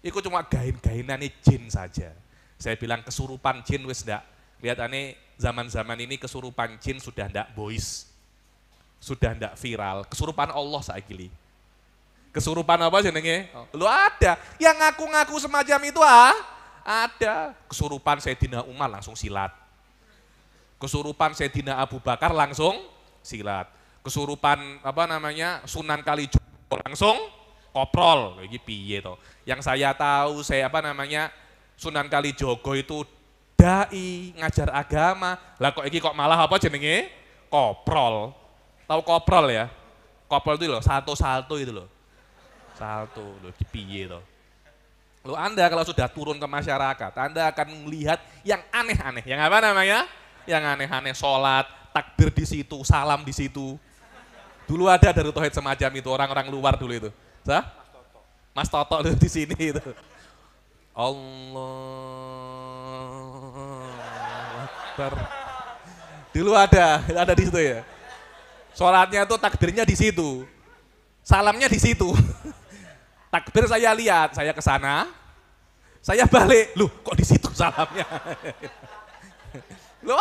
Itu cuma gain-gainane jin saja. Saya bilang kesurupan jin wis ndak. Lihatane zaman-zaman ini kesurupan jin sudah ndak boys. Sudah ndak viral. Kesurupan Allah saiki. Kesurupan apa jenenge? Lu ada. Yang ngaku-ngaku semacam itu ada. Kesurupan Sayyidina Umar langsung silat. Kesurupan Sayyidina Abu Bakar langsung silat. Kesurupan Sunan Kalijogo langsung koprol. Iki piye to? Yang saya tahu Sunan Kalijogo itu dai, ngajar agama. Lah kok iki kok malah jenenge? Koprol. Tahu koprol ya? Koprol itu loh, salto itu loh. Salto, loh, piye toh. Lo Anda kalau sudah turun ke masyarakat, Anda akan melihat yang aneh-aneh. Yang apa namanya? Yang aneh-aneh, sholat, takbir di situ, salam di situ. Dulu ada dari tauhid semacam itu, orang-orang luar dulu itu. Mas Toto di sini itu. Allah Akbar. Dulu ada di situ ya. Sholatnya tuh takbirnya di situ. Salamnya di situ. Takbir saya lihat, saya ke sana, saya balik, loh kok di situ salamnya? Lu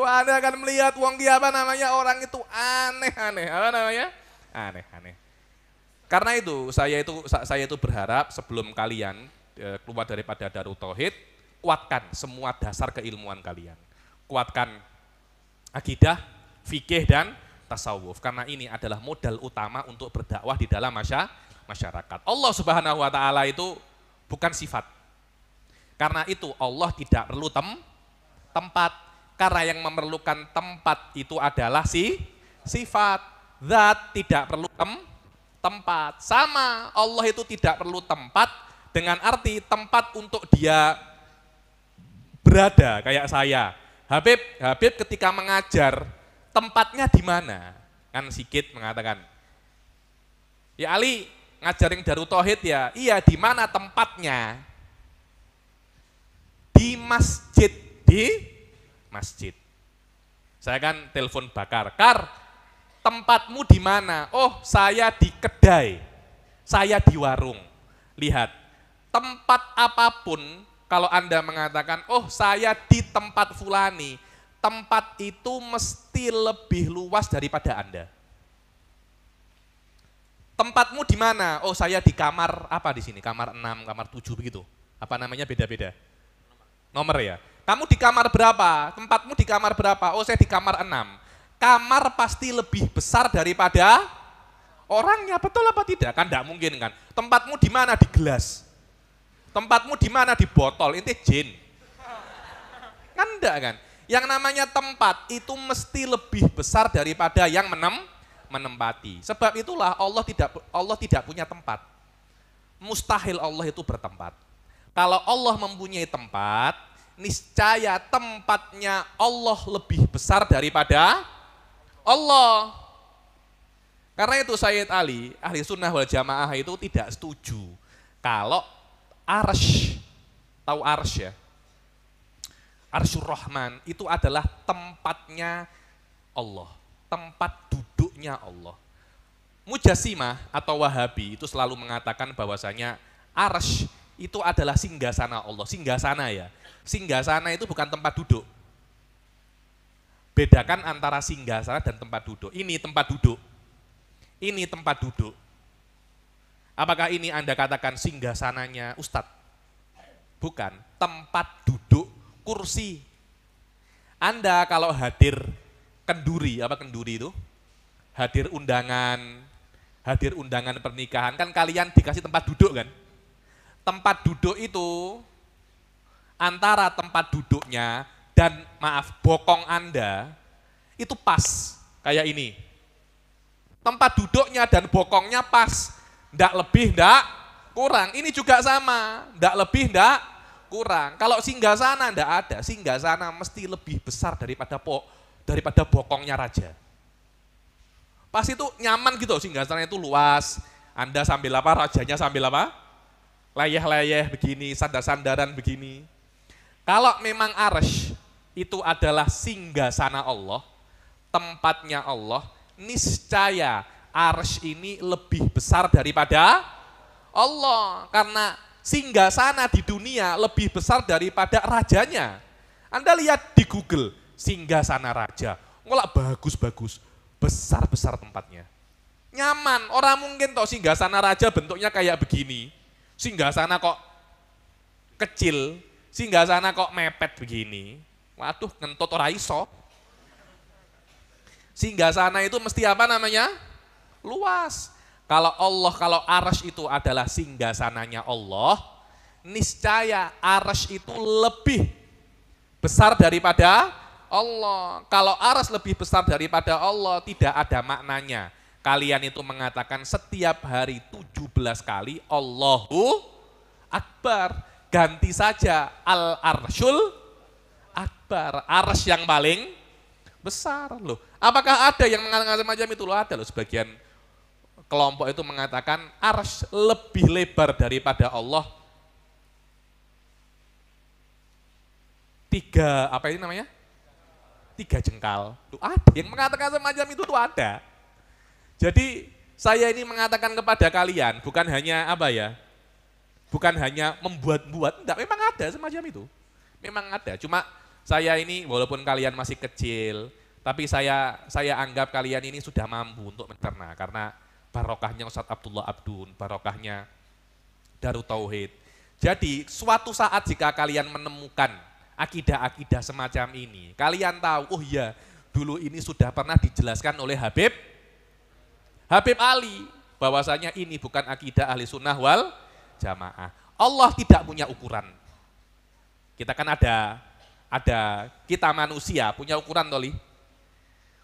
Anda akan melihat orang itu aneh-aneh, Aneh-aneh. Karena itu saya itu berharap sebelum kalian keluar daripada Darut Tauhid, kuatkan semua dasar keilmuan kalian. Kuatkan akidah, fikih dan tasawuf, karena ini adalah modal utama untuk berdakwah di dalam masyarakat. Allah Subhanahu wa taala itu bukan sifat. Karena itu Allah tidak perlu tempat, karena yang memerlukan tempat itu adalah sifat. Zat tidak perlu tempat. Sama, Allah itu tidak perlu tempat dengan arti tempat untuk dia berada kayak saya. Habib ketika mengajar, tempatnya di mana? Kan Sikit mengatakan, ya Ali ngajarin Darut Tauhid ya, iya di mana tempatnya? Di masjid, Saya kan telepon Bakar, tempatmu di mana? Oh, saya di kedai, saya di warung. Lihat, tempat apapun, kalau Anda mengatakan, oh saya di tempat fulani, tempat itu mesti lebih luas daripada Anda. Tempatmu di mana? Oh saya di kamar apa di sini? Kamar 6, kamar 7 begitu. Apa namanya beda-beda? Nomor ya. Kamu di kamar berapa? Tempatmu di kamar berapa? Oh saya di kamar 6. Kamar pasti lebih besar daripada orangnya, betul apa tidak? Kan tidak mungkin kan. Tempatmu di mana? Di gelas. Tempatmu di mana? Di botol. Inti jin. Kan enggak kan? Yang namanya tempat itu mesti lebih besar daripada yang menempati. Sebab itulah Allah tidak punya tempat. Mustahil Allah itu bertempat. Kalau Allah mempunyai tempat, niscaya tempatnya Allah lebih besar daripada Allah. Karena itu Sayyid Ali, ahli sunnah wal jamaah itu tidak setuju kalau arsy, tahu arsy ya? Arsyur Rahman itu adalah tempatnya Allah, tempat duduknya Allah. Mujassimah atau Wahabi itu selalu mengatakan bahwasanya arsy itu adalah singgasana Allah. Singgasana ya, singgasana itu bukan tempat duduk. Bedakan antara singgasana dan tempat duduk. Ini tempat duduk. Ini tempat duduk. Apakah ini Anda katakan singgasananya Ustadz? Bukan, tempat duduk kursi. Anda kalau hadir kenduri, apa kenduri itu? Hadir undangan pernikahan, kan kalian dikasih tempat duduk kan? Tempat duduk itu antara tempat duduknya dan bokong Anda itu pas kayak ini. Tempat duduknya dan bokongnya pas, ndak lebih ndak kurang. Ini juga sama, ndak lebih ndak kurang. Kalau singgasana ndak ada, singgasana mesti lebih besar daripada bokongnya raja. Pas itu nyaman gitu, singgasana itu luas. Anda sambil apa, rajanya sambil apa? Layeh-layeh begini, sandar-sandaran begini. Kalau memang arsy itu adalah singgasana Allah, tempatnya Allah, niscaya arsy ini lebih besar daripada Allah. Karena singgasana di dunia lebih besar daripada rajanya. Anda lihat di Google, singgasana raja, nggak bagus-bagus, besar-besar tempatnya. Nyaman, orang mungkin toh singgasana raja bentuknya kayak begini. Singgasana kok kecil, singgasana kok mepet begini. Waduh, ngentot ora iso. Singgasana itu mesti apa namanya? Luas. Kalau arsy itu adalah singgasananya Allah, niscaya arsy itu lebih besar daripada Allah. Kalau arsy lebih besar daripada Allah, tidak ada maknanya. Kalian itu mengatakan setiap hari 17 kali Allahu Akbar. Ganti saja al-arsyul akbar, arsy yang paling besar loh. Apakah ada yang mengatakan semacam itu? Loh, ada loh, sebagian kelompok itu mengatakan arsy lebih lebar daripada Allah. 3 jengkal. Tuh ada yang mengatakan semacam itu tuh ada. Jadi saya ini mengatakan kepada kalian bukan hanya bukan hanya membuat-buat, enggak, memang ada semacam itu. Memang ada, cuma saya ini walaupun kalian masih kecil, tapi saya anggap kalian ini sudah mampu untuk mencerna, karena barokahnya Ustadz Abdullah Abdun, barokahnya Darut Tauhid. Jadi suatu saat jika kalian menemukan akidah-akidah semacam ini, kalian tahu, oh iya, dulu ini sudah pernah dijelaskan oleh Habib Ali, bahwasanya ini bukan akidah ahli sunnah wal jamaah. Allah tidak punya ukuran. Kita kan ada kita manusia punya ukuran toli.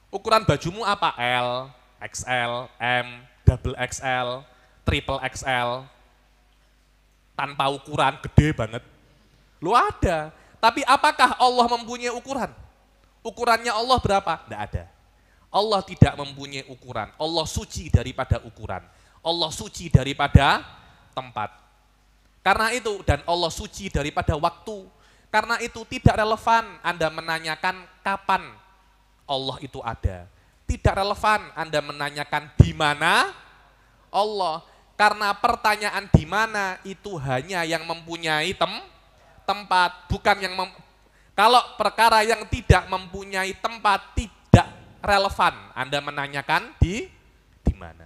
Ukuran bajumu apa? L, XL, M, double XL, triple XL. Tanpa ukuran gede banget. Lu ada. Tapi apakah Allah mempunyai ukuran? Ukurannya Allah berapa? Tidak ada. Allah tidak mempunyai ukuran. Allah suci daripada ukuran. Allah suci daripada tempat. Karena itu, dan Allah suci daripada waktu. Karena itu tidak relevan Anda menanyakan kapan Allah itu ada. Tidak relevan Anda menanyakan di mana Allah. Karena pertanyaan di mana itu hanya yang mempunyai tempat, bukan yang kalau perkara yang tidak mempunyai tempat tidak relevan Anda menanyakan di mana.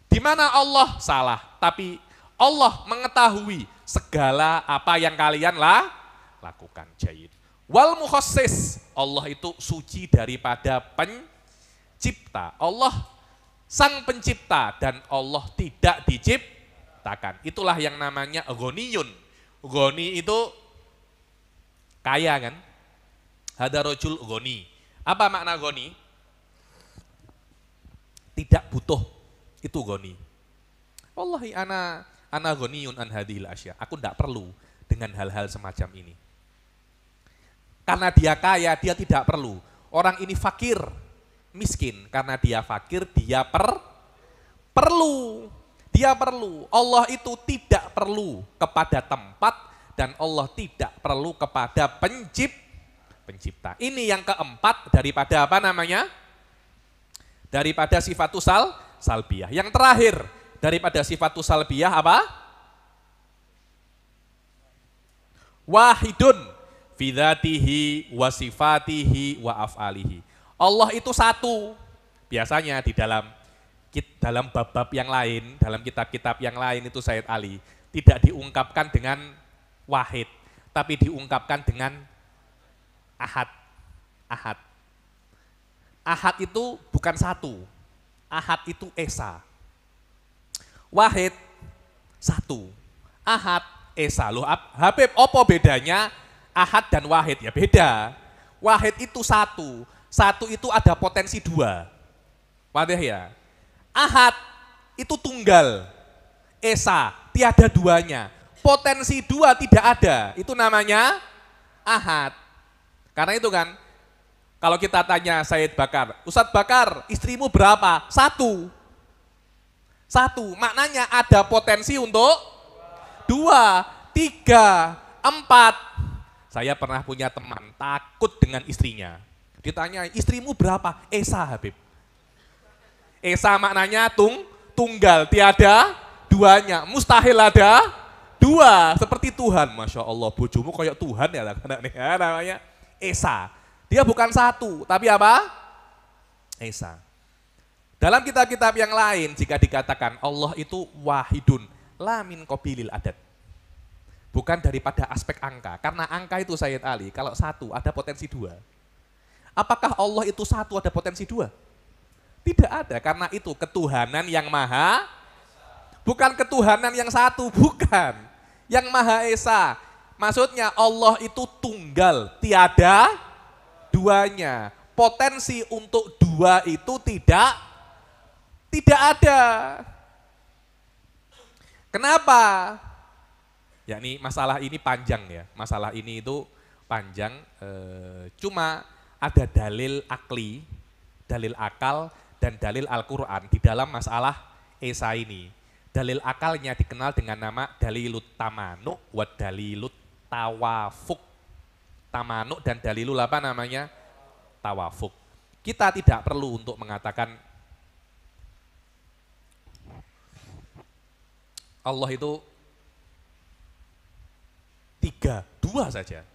Di mana Allah salah, tapi Allah mengetahui segala apa yang kalian lakukan. Jayid. Wal mukhassis, Allah itu suci daripada pencipta. Allah sang pencipta dan Allah tidak diciptakan. Itulah yang namanya ghaniyun. Ghani itu kaya kan? Hada rajul ghani. Apa makna ghani? Tidak butuh. Itu ghani. Wallahi ana ghaniyun an hadhil asya. Aku tidak perlu dengan hal-hal semacam ini. Karena dia kaya, dia tidak perlu. Orang ini fakir, miskin. Karena dia fakir, dia perlu. Dia perlu. Allah itu tidak perlu kepada tempat dan Allah tidak perlu kepada pencipta. Ini yang keempat daripada apa namanya? Daripada sifatus salbiyah. Yang terakhir daripada sifatus salbiyah apa? Wahidun fi dzatihi wa sifatihi wa af'alihi. Allah itu satu. Biasanya di dalam bab-bab yang lain, dalam kitab-kitab yang lain itu Sayyid Ali tidak diungkapkan dengan wahid, tapi diungkapkan dengan ahad. Ahad itu bukan satu. Ahad itu esa. Wahid satu. Ahad esa. Loh, Habib, apa bedanya ahad dan wahid? Ya beda. Wahid itu satu. Satu itu ada potensi dua. Wadah ya. Ahad itu tunggal. Esa, tiada duanya. Potensi dua tidak ada. Itu namanya ahad. Karena itu kan, kalau kita tanya Sayyid Bakar, Ustadz Bakar, istrimu berapa? Satu. Maknanya ada potensi untuk dua, tiga, empat. Saya pernah punya teman takut dengan istrinya. Ditanya, istrimu berapa? Esa, Habib. Esa maknanya tunggal, tiada duanya. Mustahil ada dua, seperti Tuhan. Masya Allah, bojomu kayak Tuhan ya, namanya Esa. Dia bukan satu, tapi apa? Esa. Dalam kitab-kitab yang lain, jika dikatakan Allah itu wahidun, la min qabilil adat. Bukan daripada aspek angka, karena angka itu Sayyid Ali, kalau satu ada potensi dua. Apakah Allah itu satu ada potensi dua? Tidak ada, karena itu ketuhanan yang maha, bukan ketuhanan yang satu, bukan. Yang maha esa, maksudnya Allah itu tunggal, tiada duanya. Potensi untuk dua itu tidak ada. Kenapa? Yakni masalah ini panjang ya, masalah ini itu panjang, cuma ada dalil akli, dalil akal, dan dalil Al-Quran di dalam masalah esa ini. Dalil akalnya dikenal dengan nama dalilut tamanuk wa dalilut tawafuk. Tamanuk dan dalilul apa namanya? Tawafuk. Kita tidak perlu untuk mengatakan Allah itu tiga, dua saja.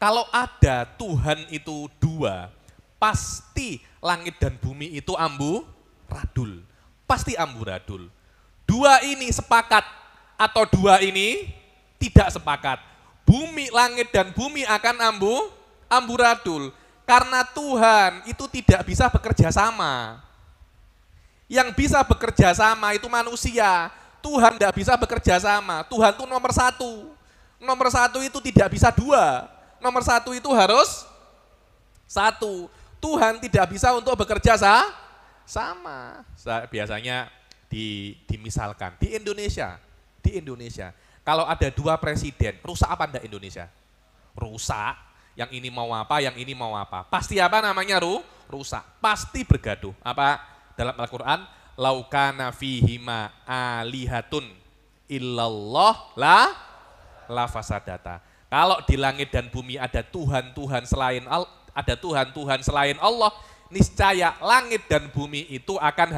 Kalau ada Tuhan itu dua, pasti langit dan bumi itu amburadul. pasti amburadul. Dua ini sepakat atau dua ini tidak sepakat. Bumi, langit dan bumi akan amburadul. Karena Tuhan itu tidak bisa bekerja sama. Yang bisa bekerja sama itu manusia. Tuhan tidak bisa bekerja sama. Tuhan itu nomor satu. Nomor satu itu tidak bisa dua. Nomor satu itu harus satu. Tuhan tidak bisa untuk bekerja sama. Biasanya dimisalkan di Indonesia. Kalau ada dua presiden, rusak apa enggak Indonesia? Rusak. Yang ini mau apa, yang ini mau apa. Pasti apa namanya rusak. Pasti bergaduh. Apa? Dalam Al-Quran, laukana fihima alihatun illallah la fasadata. Kalau di langit dan bumi ada Tuhan-Tuhan selain Allah, niscaya langit dan bumi itu akan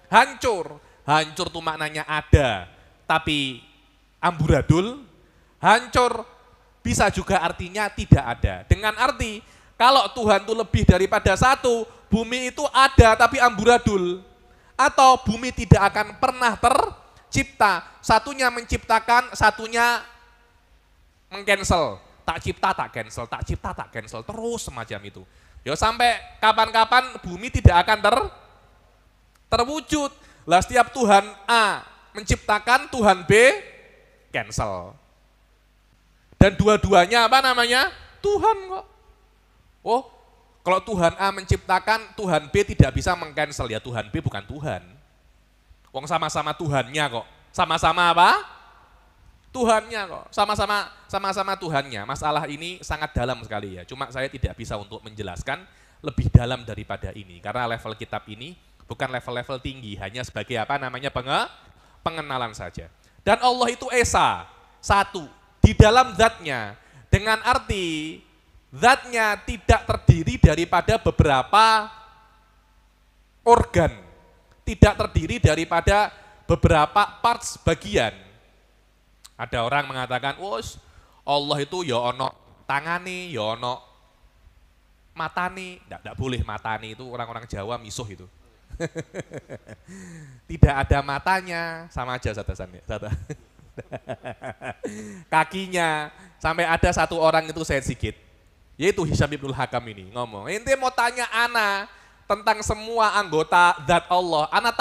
hancur. Hancur itu maknanya ada, tapi amburadul. Hancur bisa juga artinya tidak ada. Dengan arti, kalau Tuhan itu lebih daripada satu, bumi itu ada tapi amburadul. Atau bumi tidak akan pernah tercipta. Satunya menciptakan, satunya meng-cancel. Tak cipta, tak cancel, tak cipta, tak cancel. Terus semacam itu. Ya sampai kapan-kapan bumi tidak akan terwujud. Lah setiap Tuhan A menciptakan, Tuhan B cancel. Dan dua-duanya apa namanya? Tuhan kok. Oh, kalau Tuhan A menciptakan, Tuhan B tidak bisa meng-cancel, ya Tuhan B bukan Tuhan. Wong sama-sama Tuhannya kok. Sama-sama apa? Tuhannya kok. Sama-sama Tuhannya. Masalah ini sangat dalam sekali ya. Cuma saya tidak bisa untuk menjelaskan lebih dalam daripada ini. Karena level kitab ini bukan level-level tinggi, hanya sebagai apa namanya pengenalan saja. Dan Allah itu esa, satu. Di dalam zatnya, dengan arti zatnya tidak terdiri daripada beberapa organ, tidak terdiri daripada beberapa parts bagian. Ada orang mengatakan, Allah itu ya ono tangane, ya ono matane. Tidak boleh matane, itu orang-orang Jawa misuh itu. Tidak ada matanya, sama aja satasannya. Kakinya, sampai ada satu orang itu Said Sigit, yaitu Hisham Ibnul Hakam ini ngomong, ente mau tanya ana tentang semua anggota zat Allah, ana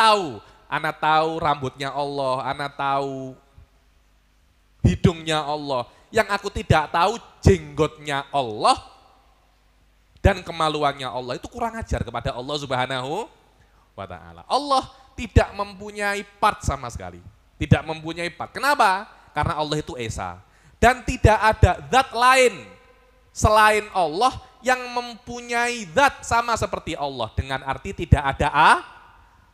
tahu rambutnya Allah, ana tahu hidungnya Allah, yang aku tidak tahu jenggotnya Allah dan kemaluannya Allah. Itu kurang ajar kepada Allah Subhanahu wa ta'ala. Allah tidak mempunyai part sama sekali. Tidak mempunyai part. Kenapa? Karena Allah itu esa. Dan tidak ada zat lain selain Allah yang mempunyai zat sama seperti Allah. Dengan arti tidak ada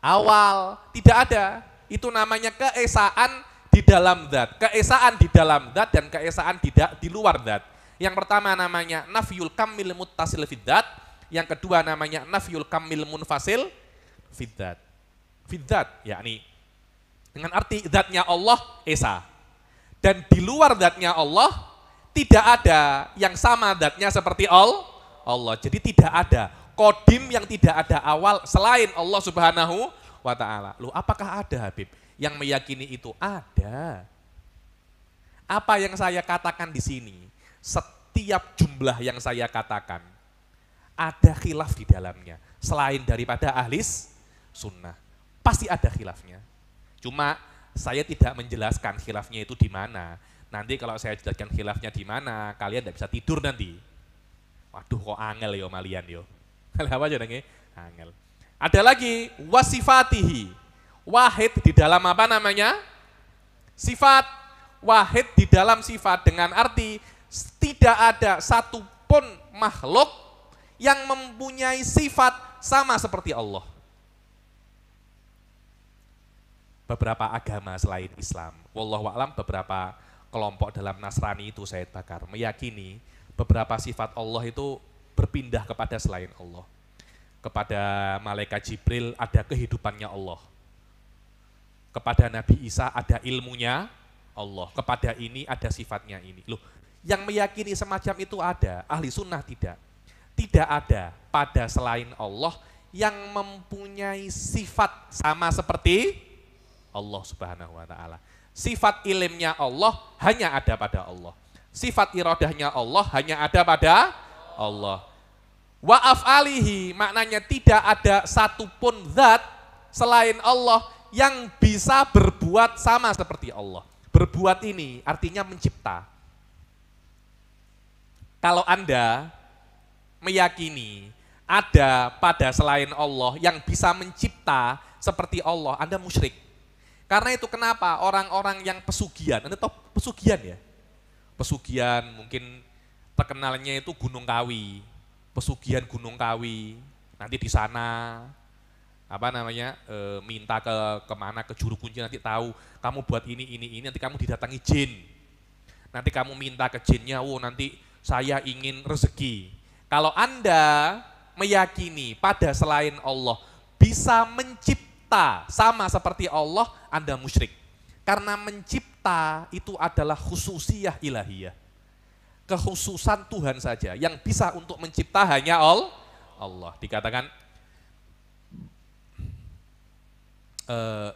awal. Tidak ada. Itu namanya keesaan di dalam zat. Keesaan di dalam zat dan keesaan di luar zat. Yang pertama namanya nafyul kamil muttasil fid zat. Yang kedua namanya nafyul kamil munfasil fid zat. Fid zat, yakni dengan arti zatnya Allah esa. Dan di luar zatnya Allah tidak ada yang sama zatnya seperti Allah. Jadi tidak ada kodim yang tidak ada awal selain Allah Subhanahu wa ta'ala. Loh, apakah ada Habib yang meyakini itu? Ada. Apa yang saya katakan di sini, setiap jumlah yang saya katakan ada khilaf di dalamnya. Selain daripada ahlis sunnah, pasti ada khilafnya. Cuma saya tidak menjelaskan khilafnya itu di mana. Nanti kalau saya jelaskan khilafnya di mana, kalian tidak bisa tidur nanti. Waduh, kok angel yo malian yo. Apa aja nangge? Angel. Ada lagi wasifatihi. Wahid di dalam apa namanya? Sifat. Wahid di dalam sifat dengan arti tidak ada satupun makhluk yang mempunyai sifat sama seperti Allah. Beberapa agama selain Islam, wallahu a'lam, beberapa kelompok dalam Nasrani itu Said Bakar meyakini beberapa sifat Allah itu berpindah kepada selain Allah. Kepada malaikat Jibril ada kehidupannya Allah. Kepada Nabi Isa ada ilmunya Allah. Kepada ini ada sifatnya ini. Loh, yang meyakini semacam itu ada, ahli sunnah tidak. Tidak ada pada selain Allah yang mempunyai sifat sama seperti Allah Subhanahu wa taala. Sifat ilimnya Allah hanya ada pada Allah. Sifat iradahnya Allah hanya ada pada Allah. Wa af'alihi maknanya tidak ada satupun zat selain Allah yang bisa berbuat sama seperti Allah. Berbuat ini artinya mencipta. Kalau Anda meyakini ada pada selain Allah yang bisa mencipta seperti Allah, Anda musyrik. Karena itu kenapa orang-orang yang pesugihan, Anda tahu pesugihan ya? Pesugihan mungkin terkenalnya itu Gunung Kawi, pesugihan Gunung Kawi, nanti di sana minta kemana ke juru kunci, nanti tahu kamu buat ini, nanti kamu didatangi jin, nanti kamu minta ke jinnya, nanti saya ingin rezeki. Kalau Anda meyakini pada selain Allah bisa mencipta sama seperti Allah, Anda musyrik. Karena mencipta itu adalah khususiyah ilahiyah. Kekhususan Tuhan saja, yang bisa untuk mencipta hanya Allah. Dikatakan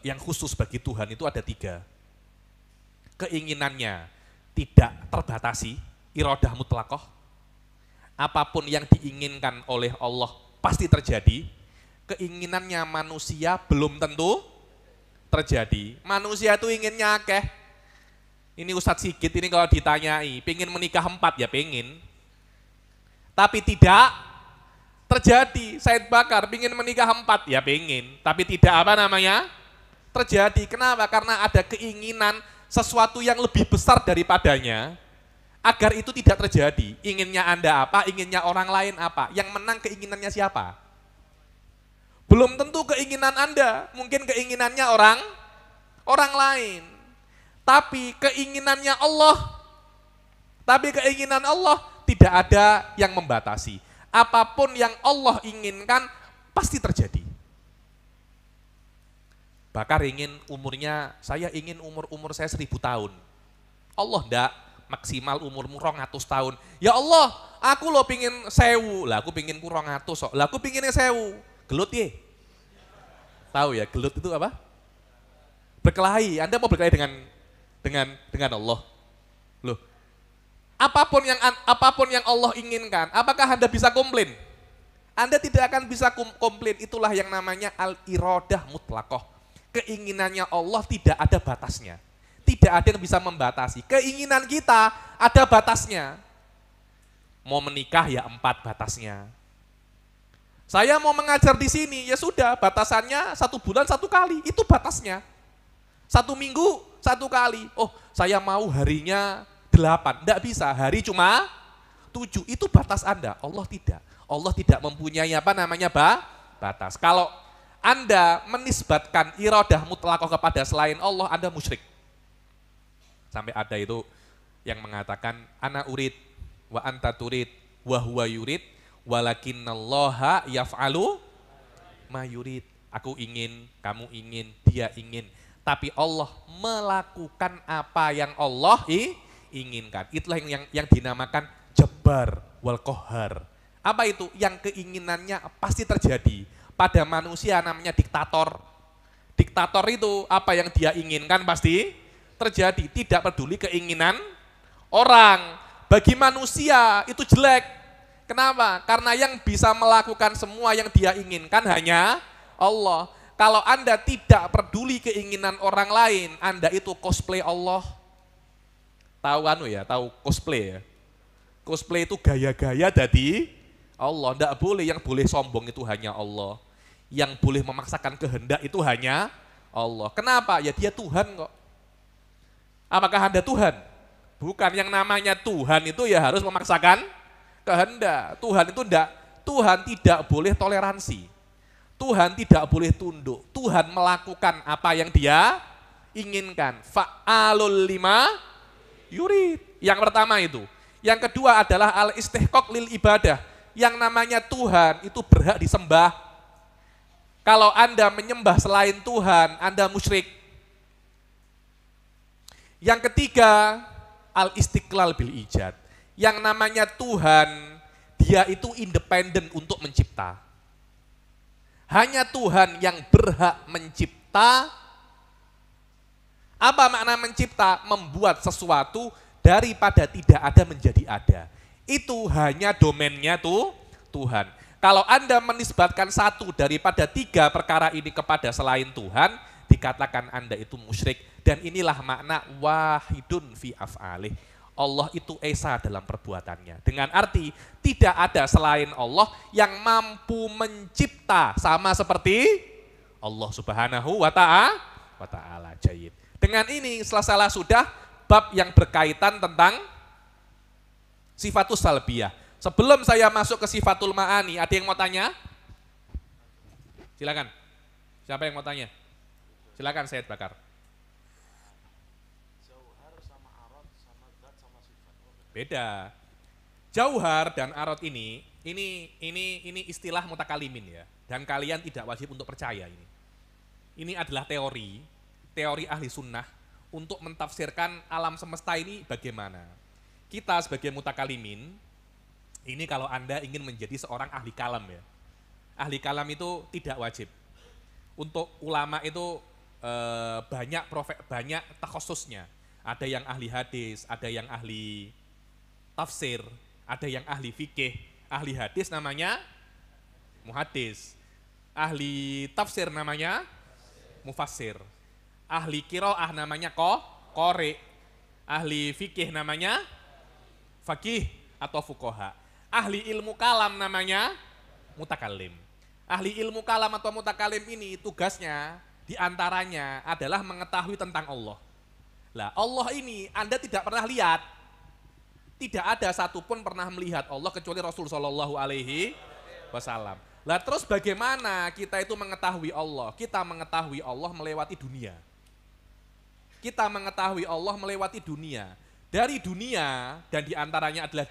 yang khusus bagi Tuhan itu ada 3. Keinginannya tidak terbatasi, iradah mutlaqah. Apapun yang diinginkan oleh Allah pasti terjadi. Keinginannya manusia belum tentu terjadi. Manusia itu inginnya akeh. Ini Ustadz Sigit ini kalau ditanyai, pengen menikah 4 ya pengen. Tapi tidak terjadi. Said Bakar pengen menikah 4 ya pengen. Tapi tidak terjadi. Kenapa? Karena ada keinginan sesuatu yang lebih besar daripadanya. Agar itu tidak terjadi. Inginnya Anda apa, inginnya orang lain apa. Yang menang keinginannya siapa? Belum tentu keinginan Anda, mungkin keinginannya orang lain. Tapi keinginannya Allah. Tapi keinginan Allah tidak ada yang membatasi. Apapun yang Allah inginkan pasti terjadi. Bakar ingin umurnya, saya ingin umur saya 1000 tahun. Allah enggak, maksimal umurmu 200 tahun. Ya Allah, aku lo pingin 1000, lah aku pingin 200 sok. Lah aku pinginnya 1000. Gelut ye. Tahu ya, gelut itu apa? Berkelahi. Anda mau berkelahi dengan Allah. Loh. Apapun yang Allah inginkan, apakah Anda bisa komplain? Anda tidak akan bisa komplain. Itulah yang namanya al-iradah mutlaqah. Keinginannya Allah tidak ada batasnya. Tidak ada yang bisa membatasi. Keinginan kita ada batasnya. Mau menikah ya 4 batasnya. Saya mau mengajar di sini, ya sudah batasannya 1 bulan 1 kali. Itu batasnya. 1 minggu 1 kali. Oh, saya mau harinya 8. Tidak bisa, hari cuma 7. Itu batas Anda. Allah tidak. Allah tidak mempunyai batas. Kalau Anda menisbatkan iradah mutlaqah kepada selain Allah, Anda musyrik. Sampai ada itu yang mengatakan ana urid wa anta turid wa huwa yurid walakinnallaha yaf'alu ma yurid. Aku ingin, kamu ingin, dia ingin. Tapi Allah melakukan apa yang Allah inginkan. Itulah yang dinamakan Jabbar wal Qahhar. Apa itu? Yang keinginannya pasti terjadi. Pada manusia namanya diktator. Diktator itu apa yang dia inginkan pasti terjadi, tidak peduli keinginan orang. Bagi manusia itu jelek. Kenapa? Karena yang bisa melakukan semua yang dia inginkan hanya Allah. Kalau Anda tidak peduli keinginan orang lain, Anda itu cosplay Allah. Tahu tahu cosplay ya? Cosplay itu gaya-gaya jadi Allah. Tidak boleh, yang boleh sombong itu hanya Allah. Yang boleh memaksakan kehendak itu hanya Allah. Kenapa? Ya dia Tuhan kok. Apakah Anda Tuhan? Bukan, yang namanya Tuhan itu ya harus memaksakan kehendak. Tuhan itu enggak, Tuhan tidak boleh toleransi. Tuhan tidak boleh tunduk. Tuhan melakukan apa yang dia inginkan. Fa'alul lima yurid. Yang pertama itu. Yang kedua adalah al-istihqaq lil ibadah. Yang namanya Tuhan itu berhak disembah. Kalau Anda menyembah selain Tuhan, Anda musyrik. Yang ketiga, al-istiqlal bil ijad. Yang namanya Tuhan, dia itu independen untuk mencipta. Hanya Tuhan yang berhak mencipta. Apa makna mencipta? Membuat sesuatu daripada tidak ada menjadi ada. Itu hanya domainnya Tuhan. Kalau Anda menisbatkan satu daripada tiga perkara ini kepada selain Tuhan, dikatakan Anda itu musyrik. Dan inilah makna wahidun fi af'alih. Allah itu esa dalam perbuatannya. Dengan arti tidak ada selain Allah yang mampu mencipta sama seperti Allah Subhanahu wa ta'ala. Jayid. Dengan ini selesailah sudah bab yang berkaitan tentang sifatus salbiyah. Sebelum saya masuk ke sifatul ma'ani, ada yang mau tanya? Silakan. Siapa yang mau tanya? Silakan Said Bakar. Beda. Jauhar dan arot ini istilah mutakalimin ya. Dan kalian tidak wajib untuk percaya ini. Ini adalah teori ahli sunnah untuk mentafsirkan alam semesta ini bagaimana. Kita sebagai mutakalimin, ini kalau Anda ingin menjadi seorang ahli kalam ya. Ahli kalam itu tidak wajib. Untuk ulama itu banyak takhususnya. Ada yang ahli hadis, ada yang ahli tafsir, ada yang ahli fikih. Ahli hadis namanya muhadis. Ahli tafsir namanya mufassir. Ahli qiraah namanya qori. Ahli fikih namanya faqih atau fuqaha. Ahli ilmu kalam namanya mutakallim. Ahli ilmu kalam atau mutakallim ini tugasnya diantaranya adalah mengetahui tentang Allah. Lah Allah ini Anda tidak pernah lihat. Tidak ada satupun pernah melihat Allah kecuali Rasul Shallallahu Alaihi Wasallam. Lah terus bagaimana kita itu mengetahui Allah? Kita mengetahui Allah melewati dunia. Kita mengetahui Allah melewati dunia. Dari dunia dan diantaranya adalah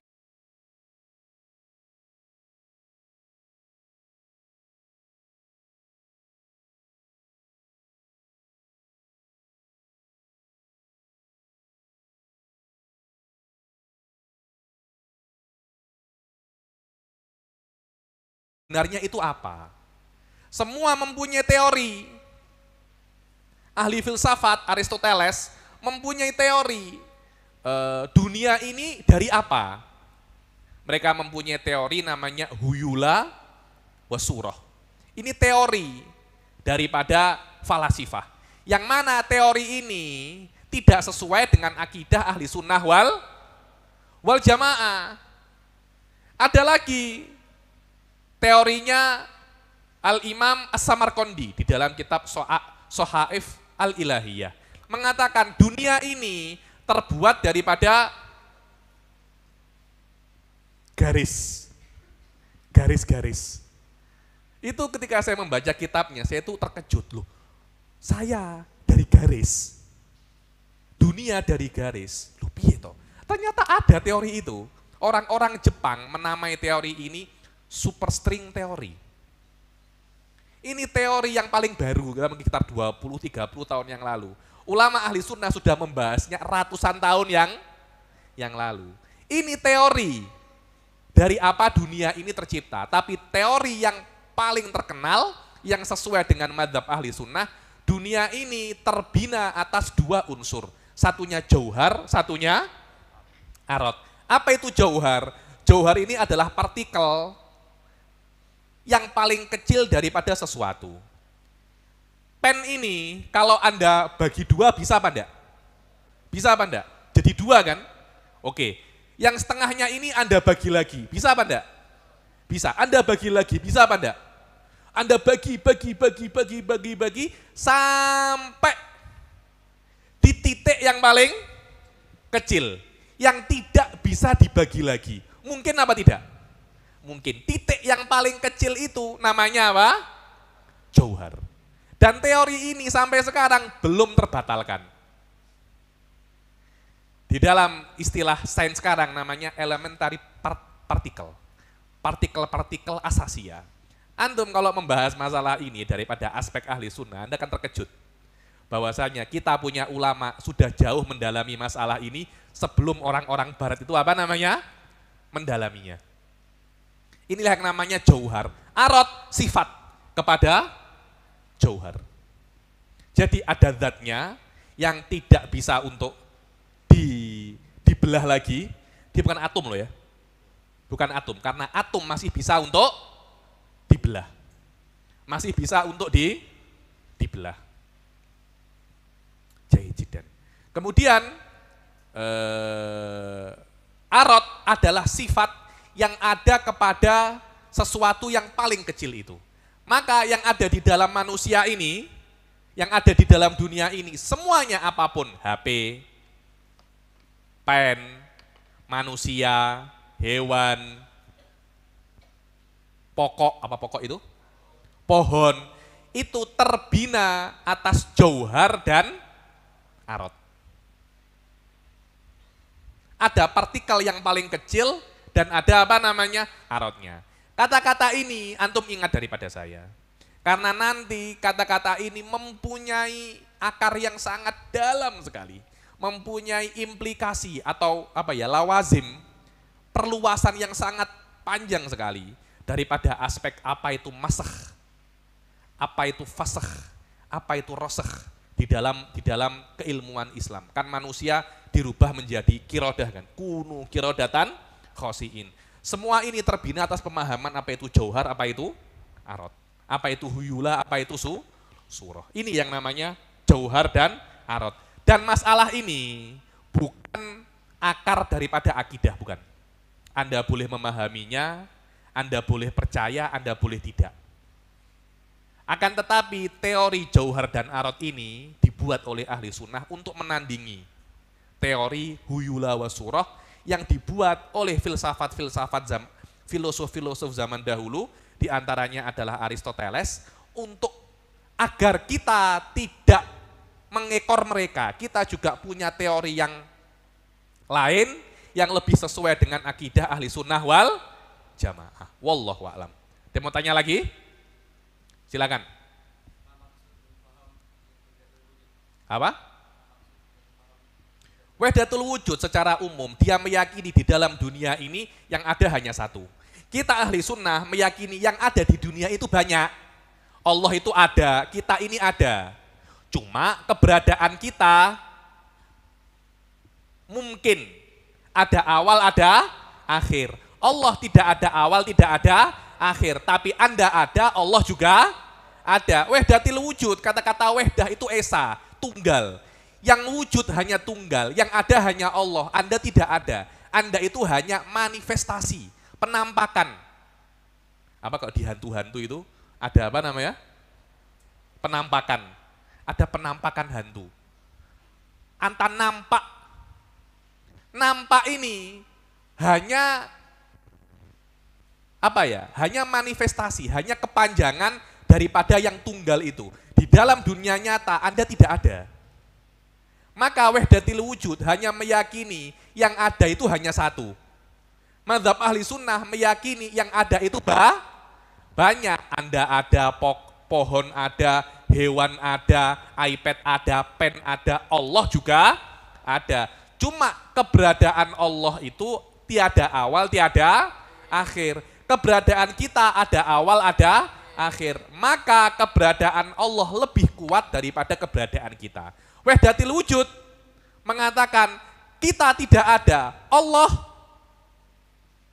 sebenarnya itu apa? Semua mempunyai teori. Ahli filsafat Aristoteles mempunyai teori dunia ini dari apa? Mereka mempunyai teori namanya huyula wasurah. Ini teori daripada falasifah. Yang mana teori ini tidak sesuai dengan akidah ahli sunnah wal jamaah. Ada lagi teorinya Al-Imam As-Samarqandi di dalam kitab Sohaif Al-Ilahiyah. Mengatakan dunia ini terbuat daripada garis-garis. Itu ketika saya membaca kitabnya, saya itu terkejut loh. Saya dari garis, dunia dari garis. Loh piye toh? Ternyata ada teori itu. Orang-orang Jepang menamai teori ini superstring teori. Ini teori yang paling baru, sekitar 20-30 tahun yang lalu. Ulama ahli sunnah sudah membahasnya ratusan tahun yang lalu. Ini teori dari apa dunia ini tercipta. Tapi teori yang paling terkenal, yang sesuai dengan mazhab ahli sunnah, dunia ini terbina atas dua unsur. Satunya jauhar, satunya arot. Apa itu jauhar? Jauhar ini adalah partikel yang paling kecil daripada sesuatu. Pen ini kalau Anda bagi dua bisa apa enggak? Bisa apa enggak? Jadi dua kan? Oke. Yang setengahnya ini Anda bagi lagi. Bisa apa enggak? Bisa. Anda bagi lagi. Bisa apa enggak? Anda bagi sampai di titik yang paling kecil. Yang tidak bisa dibagi lagi. Mungkin apa tidak? Mungkin. Titik yang paling kecil itu namanya apa? Jauhar. Dan teori ini sampai sekarang belum terbatalkan. Di dalam istilah sains sekarang namanya elementary particle. Partikel-partikel asasia. Antum kalau membahas masalah ini daripada aspek ahli sunnah, Anda akan terkejut. Bahwasanya kita punya ulama sudah jauh mendalami masalah ini sebelum orang-orang barat itu apa namanya? Mendalaminya. Inilah yang namanya jauhar. Arot, sifat. kepada jauhar. Jadi ada zatnya yang tidak bisa untuk dibelah lagi. Dia bukan atom loh ya. Bukan atom, karena atom masih bisa untuk dibelah. Masih bisa untuk dibelah. Jahijidan. Kemudian arot adalah sifat yang ada kepada sesuatu yang paling kecil itu. Maka yang ada di dalam manusia ini, yang ada di dalam dunia ini, semuanya apapun, HP, pen, manusia, hewan, pokok, apa pokok itu? Pohon, itu terbina atas jauhar dan arot. Ada partikel yang paling kecil dan ada apa namanya? Arotnya. Kata-kata ini antum ingat daripada saya. Karena nanti kata-kata ini mempunyai akar yang sangat dalam sekali. Mempunyai implikasi atau apa ya, lawazim, perluasan yang sangat panjang sekali. Daripada aspek apa itu masakh, apa itu fasakh, apa itu rosakh di dalam keilmuan Islam. Kan manusia dirubah menjadi kirodah kan, kunu kirodatan khosiin. Semua ini terbina atas pemahaman apa itu jauhar, apa itu arot, apa itu huyula, apa itu surah. Ini yang namanya jauhar dan arot. Dan masalah ini bukan akar daripada akidah, bukan. Anda boleh memahaminya, Anda boleh percaya, Anda boleh tidak. Akan tetapi teori jauhar dan arot ini dibuat oleh ahli sunnah untuk menandingi teori huyula wa surah yang dibuat oleh filosof-filosof zaman dahulu, diantaranya adalah Aristoteles, untuk agar kita tidak mengekor mereka. Kita juga punya teori yang lain yang lebih sesuai dengan akidah ahli sunnah wal jamaah. Wallahu a'lam. Dia mau tanya lagi? Silakan. Apa? Wahdatul wujud secara umum, dia meyakini di dalam dunia ini yang ada hanya satu. Kita ahli sunnah meyakini yang ada di dunia itu banyak. Allah itu ada, kita ini ada. Cuma keberadaan kita mungkin ada awal, ada akhir. Allah tidak ada awal, tidak ada akhir. Tapi Anda ada, Allah juga ada. Wahdatul wujud, kata-kata wahdah itu esa, tunggal. Yang wujud hanya tunggal, yang ada hanya Allah, Anda tidak ada. Anda itu hanya manifestasi, penampakan. Apa kalau di hantu-hantu itu ada apa namanya? Penampakan. Ada penampakan hantu. Anta nampak. Nampak ini hanya apa ya? Hanya manifestasi, hanya kepanjangan daripada yang tunggal itu. Di dalam dunia nyata Anda tidak ada. Maka wahdatil wujud hanya meyakini yang ada itu hanya satu. Mazhab ahli sunnah meyakini yang ada itu banyak. Anda ada, pohon ada, hewan ada, iPad ada, pen ada, Allah juga ada. Cuma keberadaan Allah itu tiada awal, tiada akhir. Keberadaan kita ada awal, ada akhir. Maka keberadaan Allah lebih kuat daripada keberadaan kita. Wahdatil wujud mengatakan kita tidak ada, Allah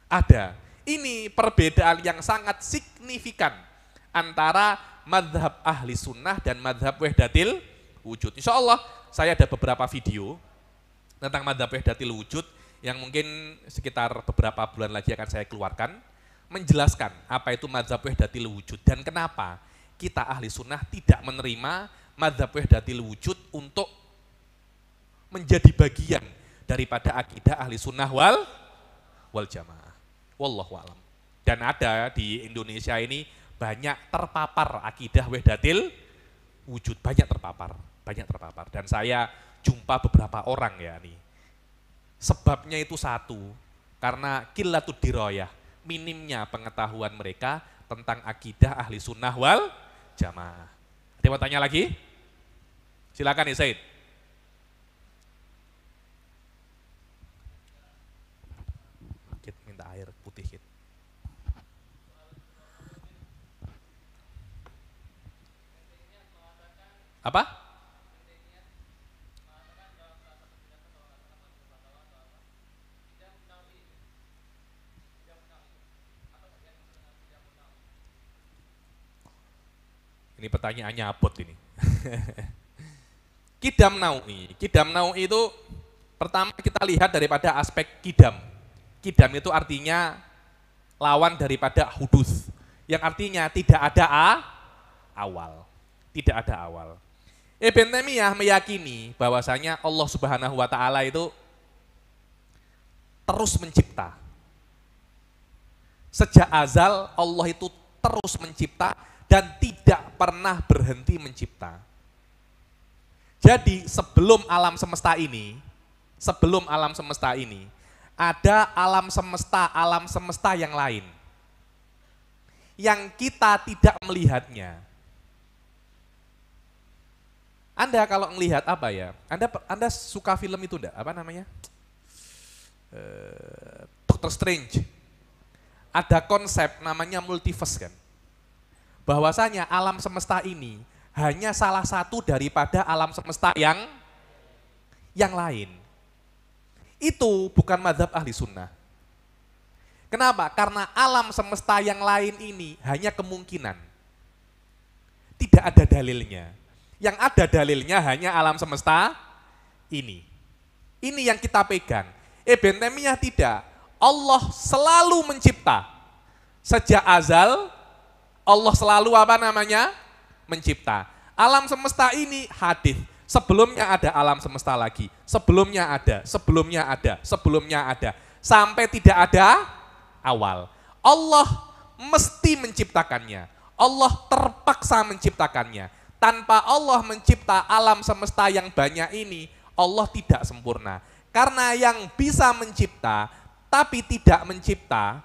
ada. Ini perbedaan yang sangat signifikan antara mazhab ahli sunnah dan mazhab wahdatil wujud. Insya Allah saya ada beberapa video tentang mazhab wahdatil wujud yang mungkin sekitar beberapa bulan lagi akan saya keluarkan, menjelaskan apa itu mazhab wahdatil wujud dan kenapa kita ahli sunnah tidak menerima mazhab wahdatil wujud untuk menjadi bagian daripada akidah ahli sunnah wal jamaah. Wallahu a'lam. Dan ada di Indonesia ini banyak terpapar akidah wahdatil wujud, banyak terpapar. Dan saya jumpa beberapa orang ya nih. Sebabnya itu satu, karena qillatud dirayah, minimnya pengetahuan mereka tentang akidah ahli sunnah wal jamaah. Ada yang mau tanya lagi? Silakan ya Said. Minta air putih. Ini pertanyaannya abot ini. Kidam naui. Kidam naui itu pertama kita lihat daripada aspek kidam. Kidam itu artinya lawan daripada hudus. Yang artinya tidak ada awal. Tidak ada awal. Ibn Taimiyah meyakini bahwasanya Allah Subhanahu wa taala itu terus mencipta. Sejak azal Allah itu terus mencipta dan tidak pernah berhenti mencipta. Jadi sebelum alam semesta ini, ada alam semesta yang lain. Yang kita tidak melihatnya. Anda kalau melihat apa ya? Anda suka film itu enggak? Apa namanya? Doctor Strange. Ada konsep namanya multiverse kan? Bahwasanya alam semesta ini hanya salah satu daripada alam semesta yang lain. Itu bukan mazhab ahli sunnah. Kenapa? Karena alam semesta yang lain ini hanya kemungkinan. Tidak ada dalilnya. Yang ada dalilnya hanya alam semesta ini. Ini yang kita pegang. Ibn Taimiyah tidak. Allah selalu mencipta. Sejak azal, Allah selalu mencipta. Alam semesta ini hadis. Sebelumnya ada alam semesta lagi. Sebelumnya ada. Sampai tidak ada awal. Allah mesti menciptakannya. Allah terpaksa menciptakannya. Tanpa Allah mencipta alam semesta yang banyak ini, Allah tidak sempurna. Karena yang bisa mencipta, tapi tidak mencipta,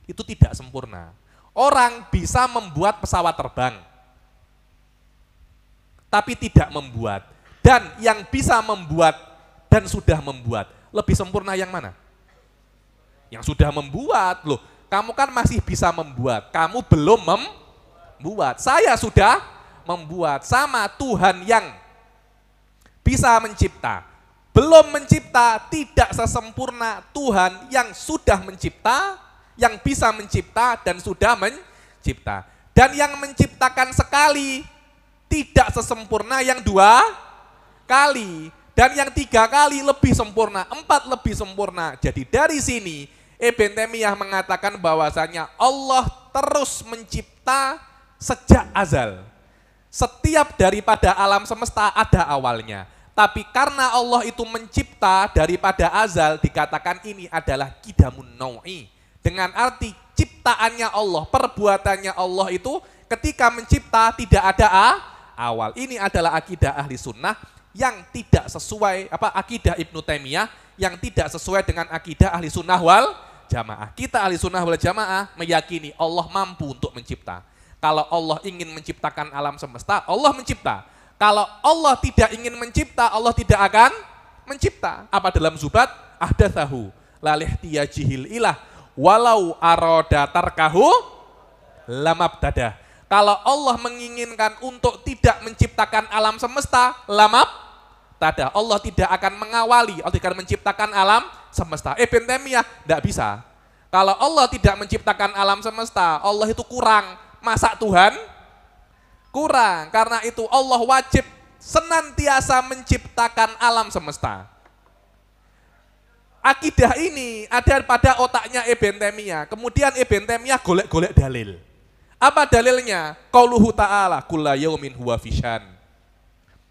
itu tidak sempurna. Orang bisa membuat pesawat terbang, tapi tidak membuat. Dan yang bisa membuat dan sudah membuat, lebih sempurna yang mana? Yang sudah membuat. Loh, kamu kan masih bisa membuat, kamu belum membuat. Saya sudah membuat. Sama Tuhan yang bisa mencipta, belum mencipta, tidak sesempurna Tuhan yang sudah mencipta, yang bisa mencipta dan sudah mencipta. Dan yang menciptakan sekali tidak sesempurna yang 2 kali. Dan yang 3 kali lebih sempurna, 4 lebih sempurna. Jadi dari sini Ibn Taimiyah mengatakan bahwasanya Allah terus mencipta sejak azal. Setiap daripada alam semesta ada awalnya. Tapi karena Allah itu mencipta daripada azal, dikatakan ini adalah kidamun nau'i. Dengan arti ciptaannya Allah, perbuatannya Allah itu ketika mencipta tidak ada awal. Ini adalah akidah ahli sunnah yang tidak sesuai, akidah Ibnu Taimiyah yang tidak sesuai dengan akidah ahli sunnah wal jamaah. Kita ahli sunnah wal jamaah meyakini Allah mampu untuk mencipta. Kalau Allah ingin menciptakan alam semesta, Allah mencipta. Kalau Allah tidak ingin mencipta, Allah tidak akan mencipta. Apa dalam Zubat? Ahdatsahu lalihtiyajihil ilah walau aroda tarkahu lamabtada. Kalau Allah menginginkan untuk tidak menciptakan alam semesta, lamabtada. Allah tidak akan mengawali, Allah tidak menciptakan alam semesta. Ibn Taimiyah tidak bisa. Kalau Allah tidak menciptakan alam semesta, Allah itu kurang. Masa Tuhan kurang? Karena itu Allah wajib senantiasa menciptakan alam semesta. Akidah ini ada pada otaknya Ibn Taimiyah. Kemudian Ibn Taimiyah golek-golek dalil. Apa dalilnya? Qauluhu ta'ala kulla yaumin huwa fisyan.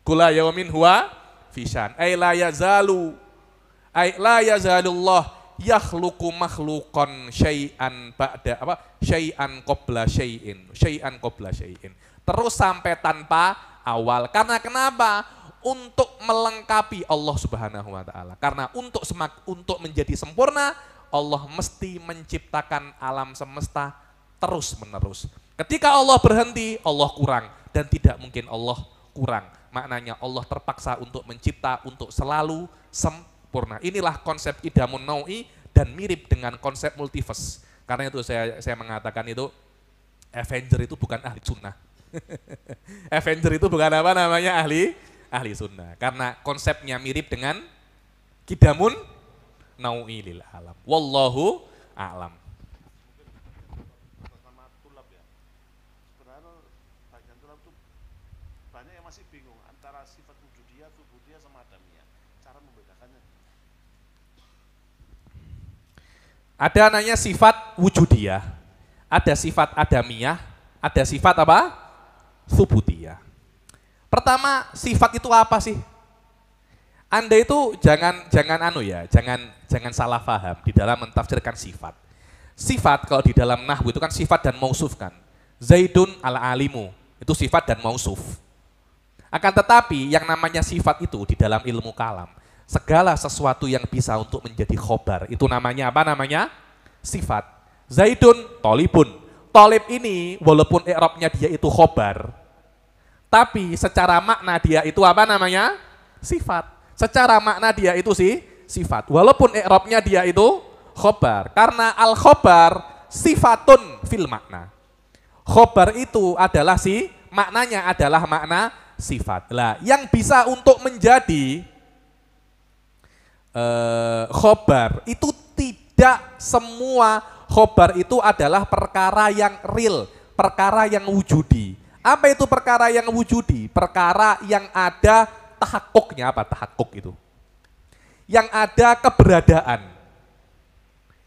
Kulla yaumin huwa fisyan. Ay la yazalullah yakhluqu makhluqan syai'an ba'da syai'an qabla syai'in. Terus sampai tanpa awal. Karena kenapa? Untuk melengkapi Allah Subhanahu wa taala. Karena untuk menjadi sempurna, Allah mesti menciptakan alam semesta terus-menerus. Ketika Allah berhenti, Allah kurang dan tidak mungkin Allah kurang. Maknanya Allah terpaksa untuk mencipta untuk selalu sempurna. Inilah konsep kidamun nau'i dan mirip dengan konsep multiverse. Karena itu saya mengatakan itu Avenger itu bukan ahli sunnah. Avenger itu bukan ahli sunnah. Karena konsepnya mirip dengan kidamun nau'i lil alam. Wallahu a'lam. Ada namanya sifat wujudiyah, ada sifat adamiyah, ada sifat apa? Tsubutiyah. Pertama, sifat itu apa sih? Anda itu jangan salah paham di dalam mentafsirkan sifat. Sifat kalau di dalam nahwu itu kan sifat dan mausuf kan. Zaidun al-alimu, itu sifat dan mausuf. Akan tetapi yang namanya sifat itu di dalam ilmu kalam, segala sesuatu yang bisa untuk menjadi khobar, itu namanya apa namanya? Sifat. Zaidun tolibun. Tolib ini walaupun i'rabnya dia itu khobar, tapi secara makna dia itu apa namanya? Sifat. Secara makna dia itu sifat. Walaupun i'rabnya dia itu khobar. Karena al-khobar sifatun fil makna. Khobar itu adalah maknanya adalah makna sifat. Lah, yang bisa untuk menjadi khobar itu tidak semua khobar itu adalah perkara yang real, perkara yang wujudi. Apa itu perkara yang wujudi? Perkara yang ada tahakkuknya. Apa tahakkuk itu? Yang ada keberadaan,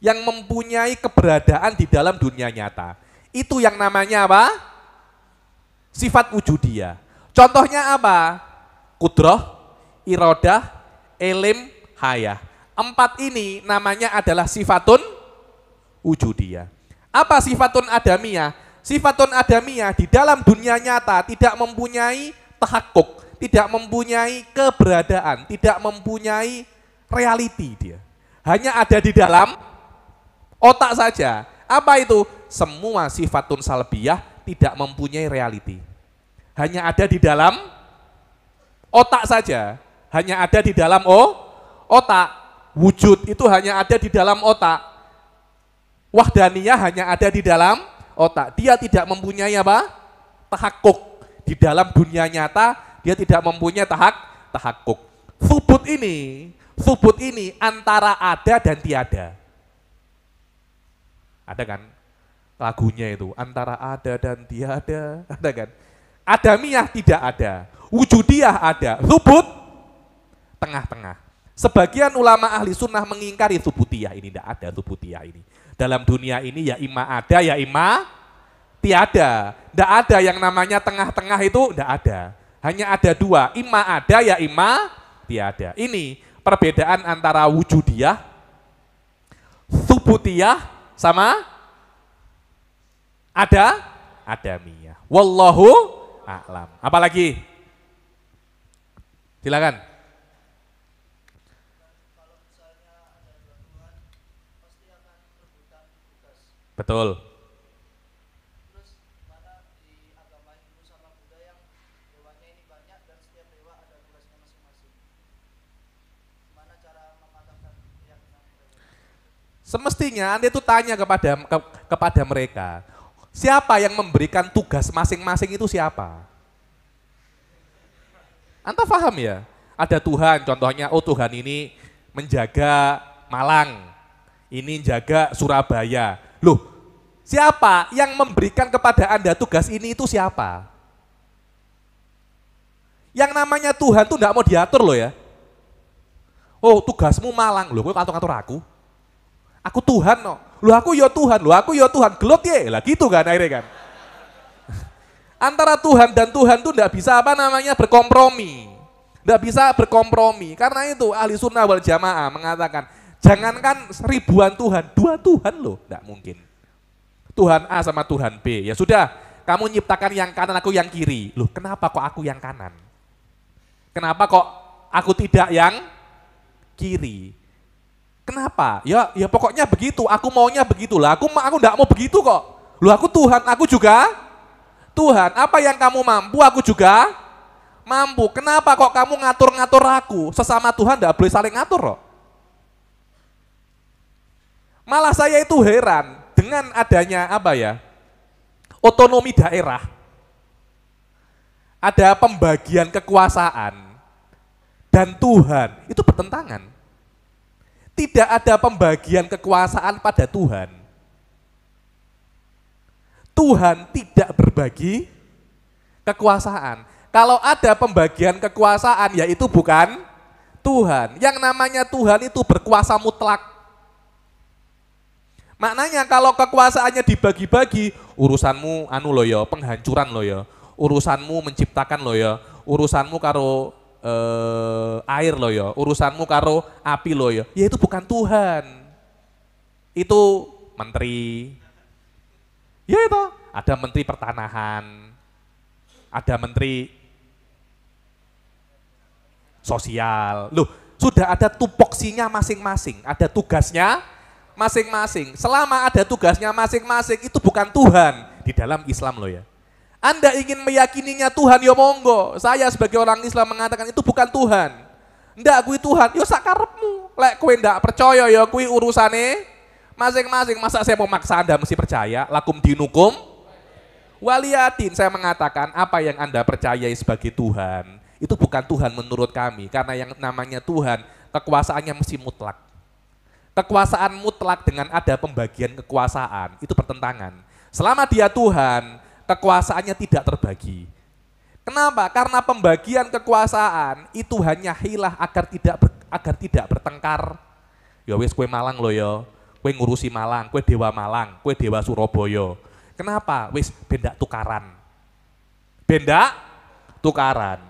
yang mempunyai keberadaan di dalam dunia nyata. Itu yang namanya apa? Sifat wujudiyah. Contohnya apa? Kudrah, iradah, ilim, hayah. 4 ini namanya adalah sifatun wujudiyah. Apa sifatun adamiyah? Sifatun adamiyah di dalam dunia nyata tidak mempunyai tahakkuk, tidak mempunyai keberadaan, tidak mempunyai reality dia. Hanya ada di dalam otak saja. Apa itu? Semua sifatun salbiyah tidak mempunyai reality. Hanya ada di dalam otak saja. Hanya ada di dalam otak. Wujud itu hanya ada di dalam otak. Wahdaniyah hanya ada di dalam otak. Dia tidak mempunyai apa? Tahakkuk. Di dalam dunia nyata dia tidak mempunyai tahakkuk. Subut ini antara ada dan tiada. Ada kan lagunya itu, antara ada dan tiada, ada kan? Adamiyah tidak ada, wujudiyah ada, subut tengah-tengah. Sebagian ulama ahli sunnah mengingkari subutiyah ini, tidak ada subutiyah ini. Dalam dunia ini ya ima ada, ya ima tiada. Tidak ada yang namanya tengah-tengah itu, tidak ada. Hanya ada 2, ima ada, ya ima tiada. Ini perbedaan antara wujudiyah, subutiyah, sama adamiyah. Wallahu a'lam. Apalagi? Silakan. Betul. Terus mana di agama Hindu sama Buddha yang dewanya ini banyak dan setiap dewa ada tugasnya masing-masing. Gimana cara mematahkan keyakinan mereka? Semestinya Anda itu tanya kepada mereka, siapa yang memberikan tugas masing-masing itu siapa? Anda paham ya? Ada Tuhan, contohnya, oh Tuhan ini menjaga Malang, ini jaga Surabaya. Loh, siapa yang memberikan kepada Anda tugas ini itu siapa? Yang namanya Tuhan tuh enggak mau diatur loh ya. Oh, tugasmu Malang. Loh, kok ngatur-ngatur aku? Aku Tuhan no. Loh, aku ya Tuhan. Loh, aku ya Tuhan. Gelot ya. Lah gitu kan akhirnya kan. Antara Tuhan dan Tuhan tuh enggak bisa apa namanya berkompromi. Enggak bisa berkompromi. Karena itu ahli sunnah wal jamaah mengatakan, jangankan ribuan Tuhan, 2 Tuhan loh, enggak mungkin. Tuhan A sama Tuhan B. Ya sudah, kamu nyiptakan yang kanan, aku yang kiri. Loh, kenapa kok aku yang kanan? Kenapa kok aku tidak yang kiri? Kenapa? Ya pokoknya begitu, aku maunya begitulah. Aku enggak mau begitu kok. Loh, aku Tuhan, aku juga Tuhan. Apa yang kamu mampu, aku juga mampu. Kenapa kok kamu ngatur-ngatur aku? Sesama Tuhan enggak boleh saling ngatur kok. Malah saya itu heran dengan adanya apa ya? Otonomi daerah. Ada pembagian kekuasaan dan Tuhan itu bertentangan. Tidak ada pembagian kekuasaan pada Tuhan. Tuhan tidak berbagi kekuasaan. Kalau ada pembagian kekuasaan, yaitu bukan Tuhan. Yang namanya Tuhan itu berkuasa mutlak. Maknanya kalau kekuasaannya dibagi-bagi, urusanmu anu lo ya, penghancuran lo ya, urusanmu menciptakan lo ya, urusanmu karo air lo ya, urusanmu karo api lo ya itu bukan Tuhan. Itu menteri. Ya itu, ada menteri pertanahan, ada menteri sosial. Loh, sudah ada tupoksinya masing-masing, ada tugasnya masing-masing. Selama ada tugasnya masing-masing itu bukan Tuhan di dalam Islam loh ya. Anda ingin meyakininya Tuhan, ya monggo. Saya sebagai orang Islam mengatakan itu bukan Tuhan. Ndak kui Tuhan, ya sakarepmu. Lek kowe ndak percaya ya kui urusane masing-masing. Masa saya mau maksa Anda mesti percaya? Lakum dinukum waliyadin. Saya mengatakan apa yang Anda percayai sebagai Tuhan, itu bukan Tuhan menurut kami. Karena yang namanya Tuhan, kekuasaannya mesti mutlak. Kekuasaan mutlak dengan ada pembagian kekuasaan, itu bertentangan. Selama dia Tuhan, kekuasaannya tidak terbagi. Kenapa? Karena pembagian kekuasaan itu hanya hilah agar tidak bertengkar. Ya wis kue Malang lo ya, kue ngurusi Malang, kue Dewa Malang, kue Dewa Surabaya. Kenapa? Wis benda tukaran. Benda tukaran.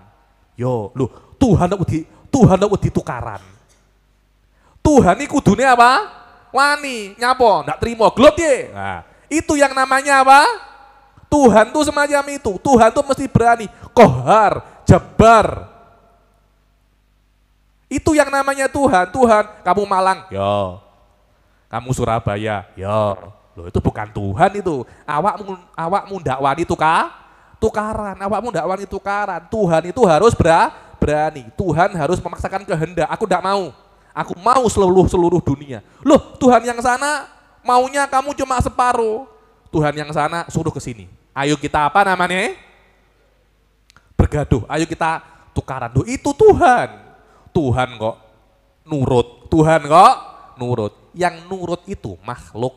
Yo, lu Tuhan ndak wedi tukaran. Tuhan ini kudune apa? Wani, nyapo, ndak terima, glot ye. Nah, itu yang namanya apa? Tuhan tuh semacam itu. Tuhan tuh mesti berani, kohar, jabar. Itu yang namanya Tuhan. Tuhan, kamu Malang, yo. Kamu Surabaya, yo. Loh, itu bukan Tuhan itu. Awakmu ndak wani tukaran. Awakmu ndak wani tukaran. Tuhan itu harus berani. Tuhan harus memaksakan kehendak. Aku ndak mau. Aku mau seluruh dunia. Loh, Tuhan yang sana maunya kamu cuma separuh. Tuhan yang sana suruh ke sini. Ayo kita apa namanya? Bergaduh. Ayo kita tukaran. Loh, itu Tuhan. Tuhan kok nurut. Tuhan kok nurut. Yang nurut itu makhluk.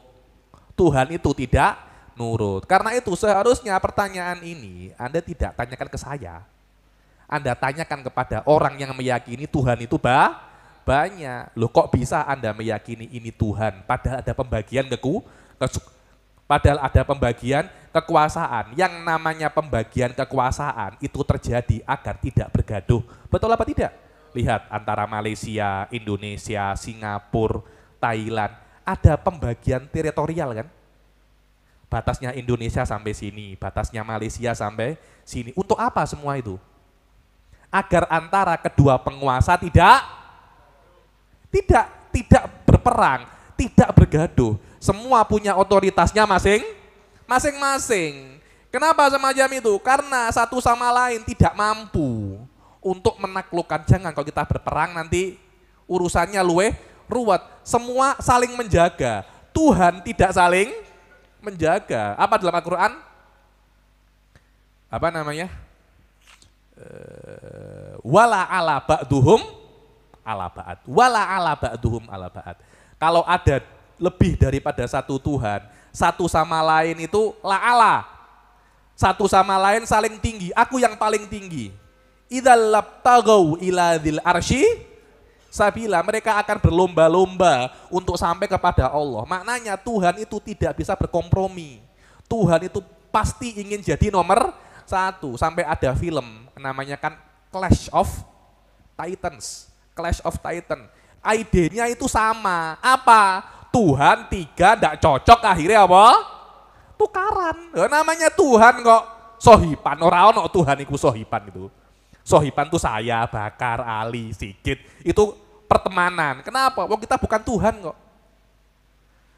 Tuhan itu tidak nurut. Karena itu seharusnya pertanyaan ini Anda tidak tanyakan ke saya. Anda tanyakan kepada orang yang meyakini Tuhan itu banyak. Loh, kok bisa Anda meyakini ini Tuhan? Padahal ada pembagian kekuasaan. Yang namanya pembagian kekuasaan itu terjadi agar tidak bergaduh. Betul apa tidak? Lihat antara Malaysia, Indonesia, Singapura, Thailand. Ada pembagian teritorial kan? Batasnya Indonesia sampai sini, batasnya Malaysia sampai sini. Untuk apa semua itu? Agar antara kedua penguasa tidak berperang, tidak bergaduh. Semua punya otoritasnya masing-masing. Kenapa semacam itu? Karena satu sama lain tidak mampu untuk menaklukkan. Jangan kalau kita berperang nanti urusannya ruwet. Semua saling menjaga. Tuhan tidak saling menjaga. Apa dalam Al-Quran? Apa namanya? Wala ala ba'duhum ala ba'ad. Wala ala ba'duhum ala ba'ad. Kalau ada lebih daripada satu Tuhan, satu sama lain itu la'ala. Satu sama lain saling tinggi. Aku yang paling tinggi. Idzal labtagau ila dzil arsy sabila. Mereka akan berlomba-lomba untuk sampai kepada Allah. Maknanya Tuhan itu tidak bisa berkompromi. Tuhan itu pasti ingin jadi nomor satu. Sampai ada film namanya kan Clash of Titans. Clash of Titan. Idenya itu sama. Apa? Tuhan tiga ndak cocok, akhirnya apa? Tukaran. Namanya Tuhan kok sohipan. Orang Tuhan itu sohipan itu. Sohipan itu saya, Bakar, Ali, Sigit. Itu pertemanan. Kenapa? Wong kita bukan Tuhan kok.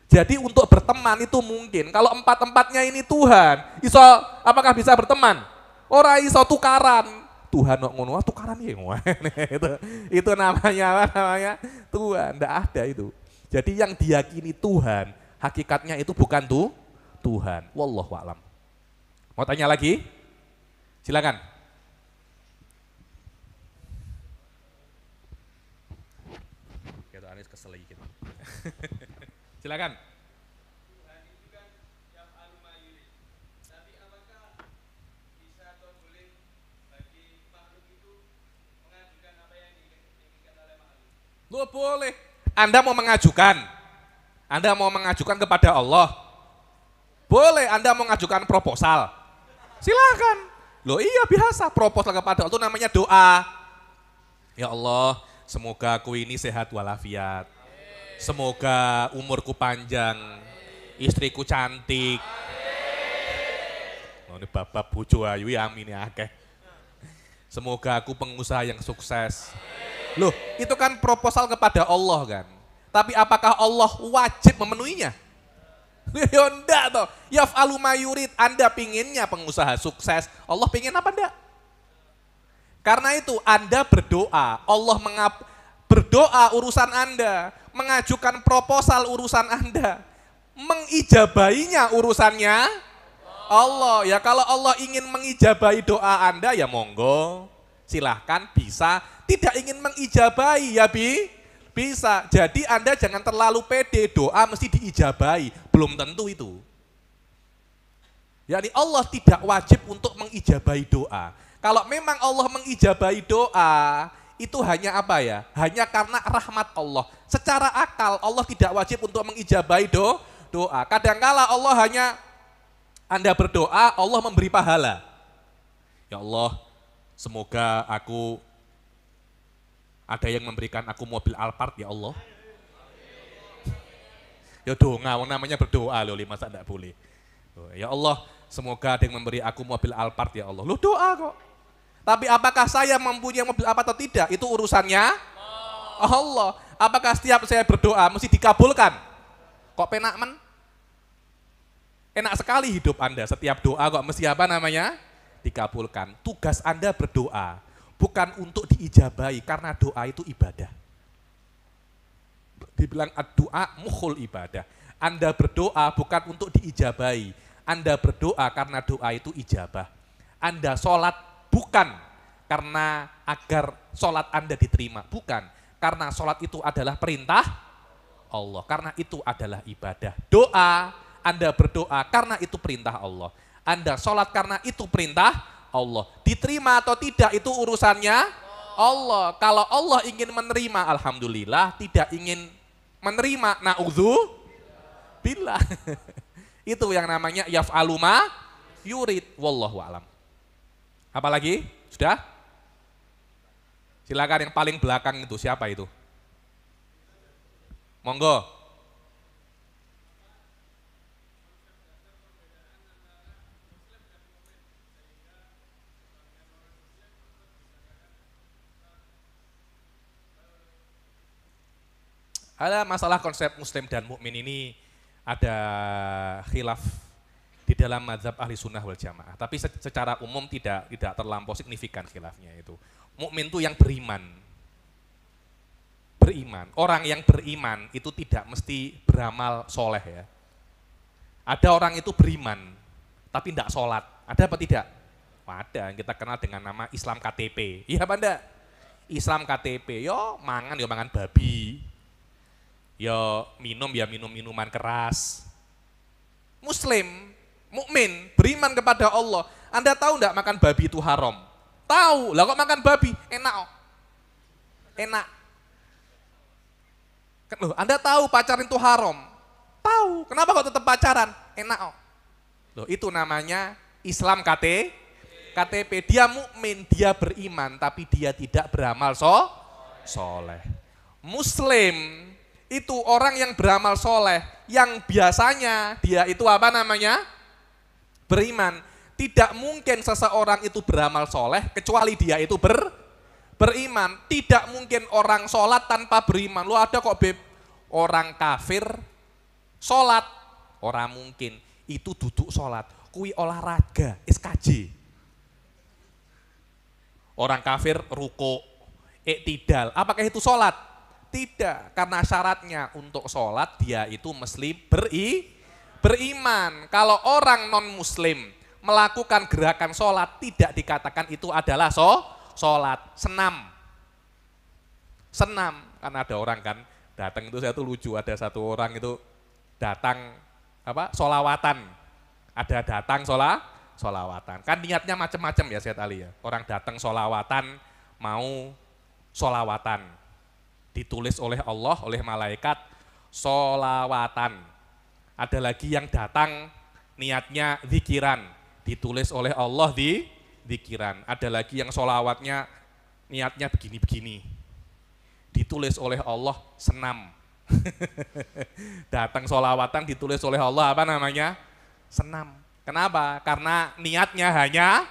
Jadi untuk berteman itu mungkin. Kalau empat-empatnya ini Tuhan, iso apakah bisa berteman? Ora iso tukaran. Tuhan kok ngono, tukaran ya itu namanya Tuhan, enggak ada itu. Jadi yang diyakini Tuhan, hakikatnya itu bukan Tuhan. Wallahu a'lam. Mau tanya lagi? Silakan. Kita Anis kesel gitu. Silakan. Loh, boleh. Anda mau mengajukan. Anda mau mengajukan kepada Allah? Boleh. Anda mau mengajukan proposal? Silakan. Loh iya biasa, proposal kepada Allah itu namanya doa. Ya Allah, semoga aku ini sehat walafiat. Semoga umurku panjang, istriku cantik. Oh, ini bapak bojo ayu ya amin ya akeh. Semoga aku pengusaha yang sukses. Loh, itu kan proposal kepada Allah kan. Tapi apakah Allah wajib memenuhinya? Ya enggak toh. Yaf'alu ma yurid. Anda pinginnya pengusaha sukses. Allah pingin apa enggak? Karena itu Anda berdoa. Allah berdoa urusan Anda. Mengajukan proposal urusan Anda. Mengijabahinya urusannya Allah. Ya kalau Allah ingin mengijabahi doa Anda ya monggo. Silahkan bisa. Tidak ingin mengijabahi ya bisa. Jadi Anda jangan terlalu pede, doa mesti diijabahi. Belum tentu itu. Yani Allah tidak wajib untuk mengijabahi doa. Kalau memang Allah mengijabahi doa, itu hanya apa ya? Hanya karena rahmat Allah. Secara akal Allah tidak wajib untuk mengijabahi doa. Kadangkala Allah hanya Anda berdoa, Allah memberi pahala. Ya Allah, semoga ada yang memberikan aku mobil Alphard ya Allah. Ya doa, namanya berdoa loh, masa enggak boleh. Ya Allah, semoga ada yang memberi aku mobil Alphard ya Allah. Loh doa kok. Tapi apakah saya mempunyai mobil apa atau tidak, itu urusannya Allah. Apakah setiap saya berdoa mesti dikabulkan? Kok penak men? Enak sekali hidup Anda, setiap doa kok mesti apa namanya? Dikabulkan. Tugas Anda berdoa. Bukan untuk diijabahi, karena doa itu ibadah. Dibilang doa mukhul ibadah. Anda berdoa bukan untuk diijabahi. Anda berdoa karena doa itu ijabah. Anda sholat bukan karena agar sholat Anda diterima. Bukan. Karena sholat itu adalah perintah Allah. Karena itu adalah ibadah. Doa, Anda berdoa karena itu perintah Allah. Anda sholat karena itu perintah Allah. Diterima atau tidak itu urusannya Allah. Kalau Allah ingin menerima, alhamdulillah. Tidak ingin menerima, na'udzubillah. Itu yang namanya yaf'alu ma yurid. Wallahu a'lam. Apalagi? Sudah? Silakan yang paling belakang itu, siapa itu? Monggo. Ada masalah konsep muslim dan mukmin ini ada khilaf di dalam mazhab ahli sunnah wal jamaah. Tapi secara umum tidak terlampau signifikan khilafnya itu. Mukmin itu yang beriman. Beriman. Orang yang beriman itu tidak mesti beramal soleh ya. Ada orang itu beriman tapi tidak sholat. Ada apa tidak? Ada. Yang kita kenal dengan nama Islam KTP. Iya apa enggak? Islam KTP. Yo mangan babi. Ya minum minuman keras. Muslim, mukmin, beriman kepada Allah. Anda tahu enggak makan babi itu haram? Tahu. Lah kok makan babi? Enak. Enak. Loh, Anda tahu pacaran itu haram? Tahu. Kenapa kok tetap pacaran? Enak. Loh, itu namanya Islam KTP. Dia mukmin, dia beriman, tapi dia tidak beramal soleh. Muslim itu orang yang beramal soleh, yang biasanya dia itu apa namanya? Beriman. Tidak mungkin seseorang itu beramal soleh kecuali dia itu beriman. Tidak mungkin orang sholat tanpa beriman. Lu ada kok orang kafir sholat? Orang mungkin. Itu duduk sholat. Kui olahraga, SKJ. Orang kafir ruko, iktidal. Apakah itu sholat? Tidak, karena syaratnya untuk sholat dia itu mesti beriman. Kalau orang non-muslim melakukan gerakan sholat tidak dikatakan itu adalah sholat. Senam, karena ada orang kan datang itu saya tuh lucu, ada satu orang itu datang sholawatan. Ada datang sholawatan. Kan niatnya macam-macam ya Syed Ali ya. Orang datang sholawatan mau sholawatan. Ditulis oleh Allah, oleh malaikat, solawatan. Ada lagi yang datang niatnya zikiran, ditulis oleh Allah di zikiran. Ada lagi yang solawatnya niatnya begini-begini, ditulis oleh Allah senam. Datang solawatan ditulis oleh Allah apa namanya? Senam. Kenapa? Karena niatnya hanya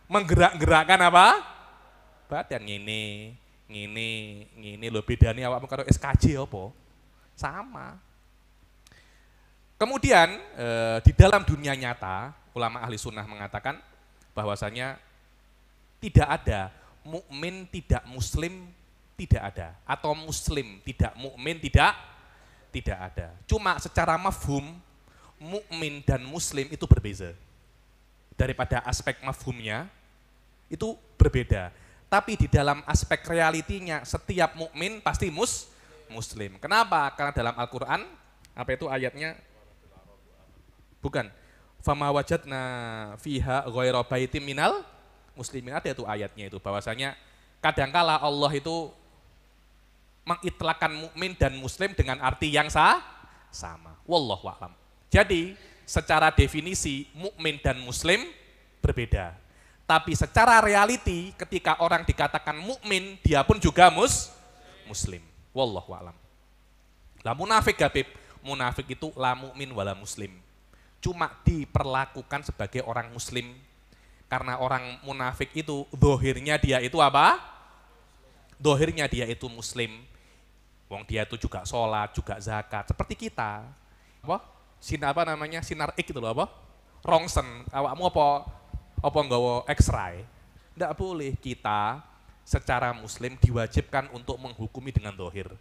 menggerak-gerakkan apa? Badan ngene lho, bedanya awakmu karo SKJ apa? Sama. Kemudian di dalam dunia nyata, ulama ahli sunnah mengatakan bahwasanya tidak ada mukmin tidak muslim, tidak ada, atau muslim tidak mukmin tidak ada. Cuma secara mafhum mukmin dan muslim itu berbeza. Daripada aspek mafhumnya itu berbeda. Tapi di dalam aspek realitinya setiap mukmin pasti muslim. Kenapa? Karena dalam Al-Qur'an apa itu ayatnya? Bukan. Fama wajadna fiha ghairu baitim minal muslimin. Ada itu ayatnya itu bahwasanya kadangkala Allah itu mengitlakkan mukmin dan muslim dengan arti yang sama. Wallahu a'lam. Jadi secara definisi mukmin dan muslim berbeda. Tapi secara realiti ketika orang dikatakan mukmin, dia pun juga muslim. Wallahu a'lam. Lah munafik Habib, munafik itu la mukmin wala muslim. Cuma diperlakukan sebagai orang muslim. Karena orang munafik itu dohirnya dia itu apa? Dohirnya dia itu muslim. Wong dia itu juga sholat, juga zakat. Seperti kita. Apa? Sinar apa namanya? Sinar ik itu loh apa? Rongsen. Awakmu apa nggawa X-ray? Tidak boleh. Kita secara muslim diwajibkan untuk menghukumi dengan dohir.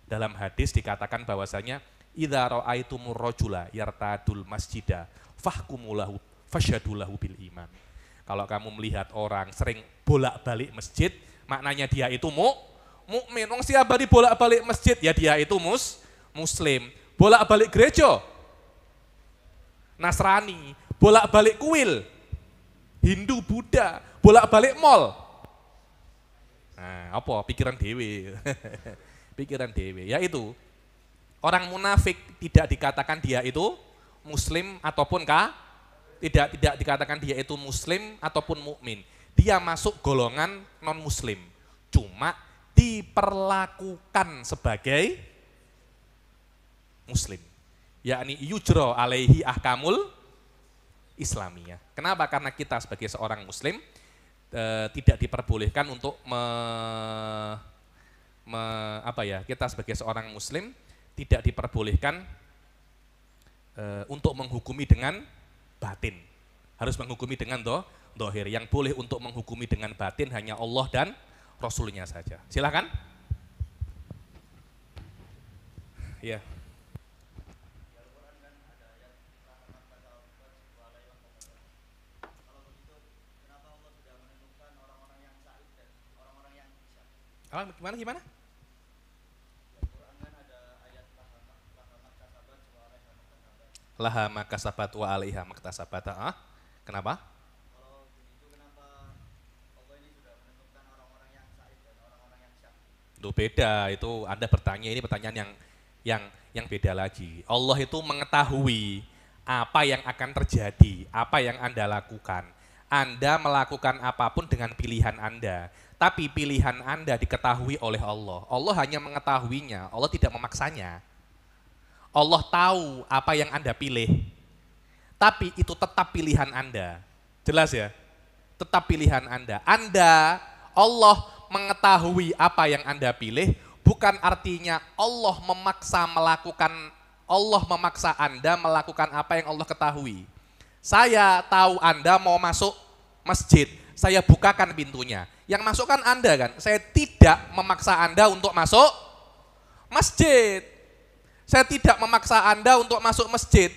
Dalam hadis dikatakan bahwasanya idza ra'aitumur rajula yartadul masjida fahkumulahu fasyadulahu bil iman. Kalau kamu melihat orang sering bolak-balik masjid, maknanya dia itu mukmin. Wong siapa di bolak-balik masjid ya dia itu muslim. Bolak-balik gereja Nasrani, bolak-balik kuil Hindu, Buddha, bolak-balik mall. Nah, apa pikiran dewe. Pikiran dewe yaitu orang munafik tidak dikatakan dia itu muslim ataupun tidak dikatakan dia itu muslim ataupun mukmin. Dia masuk golongan non muslim. Cuma diperlakukan sebagai muslim. Yakni yujra alaihi ahkamul islamiyah. Kenapa? Karena kita sebagai seorang muslim tidak diperbolehkan untuk kita sebagai seorang muslim tidak diperbolehkan untuk menghukumi dengan batin. Harus menghukumi dengan dohir. Yang boleh untuk menghukumi dengan batin hanya Allah dan Rasulnya saja. Silakan. Ya. Gimana? Laha makasabat wa alaiha maktasabat. Kenapa? Kalau begitu kenapa Allah ini sudah menentukan orang-orang yang sa'id dan orang-orang yang syak? Itu beda, itu Anda bertanya ini pertanyaan yang beda lagi. Allah itu mengetahui apa yang akan terjadi, apa yang Anda lakukan. Anda melakukan apapun dengan pilihan Anda, tapi pilihan Anda diketahui oleh Allah. Allah hanya mengetahuinya, Allah tidak memaksanya. Allah tahu apa yang Anda pilih, tapi itu tetap pilihan Anda. Jelas ya? Tetap pilihan Anda. Allah mengetahui apa yang Anda pilih, bukan artinya Allah memaksa Anda melakukan apa yang Allah ketahui. Saya tahu Anda mau masuk masjid, saya bukakan pintunya. Yang masukkan Anda kan? Saya tidak memaksa Anda untuk masuk masjid. Saya tidak memaksa Anda untuk masuk masjid.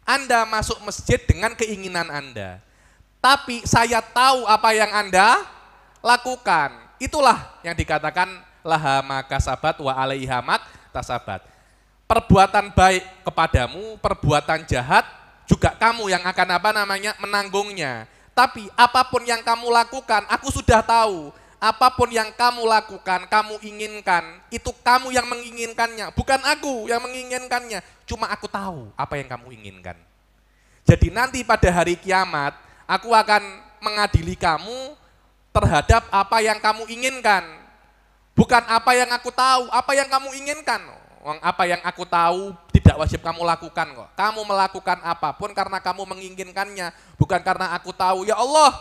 Anda masuk masjid dengan keinginan Anda. Tapi saya tahu apa yang Anda lakukan. Itulah yang dikatakan laha makasabat wa alaiha maktasabat. Perbuatan baik kepadamu, perbuatan jahat juga kamu yang akan menanggungnya. Tapi apapun yang kamu lakukan, aku sudah tahu. apapun yang kamu lakukan, kamu inginkan, itu kamu yang menginginkannya, bukan aku yang menginginkannya. Cuma aku tahu apa yang kamu inginkan. Jadi nanti pada hari kiamat, aku akan mengadili kamu terhadap apa yang kamu inginkan. Bukan apa yang aku tahu, apa yang kamu inginkan. Apa yang aku tahu tidak wajib kamu lakukan kok. Kamu melakukan apapun karena kamu menginginkannya, bukan karena aku tahu. Ya Allah,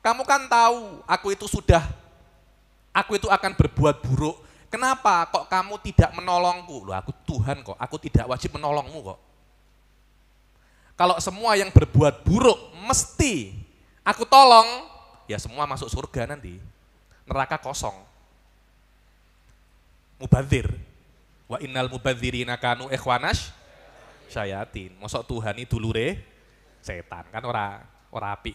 kamu kan tahu aku itu akan berbuat buruk. Kenapa kok kamu tidak menolongku? Loh, aku Tuhan kok, aku tidak wajib menolongmu kok. Kalau semua yang berbuat buruk mesti aku tolong, ya semua masuk surga nanti. Neraka kosong. Mubadzir. Wa innal mubadzirina kanu ikhwanash syayatin. Mosok Tuhan itu dulure setan, kan ora apik.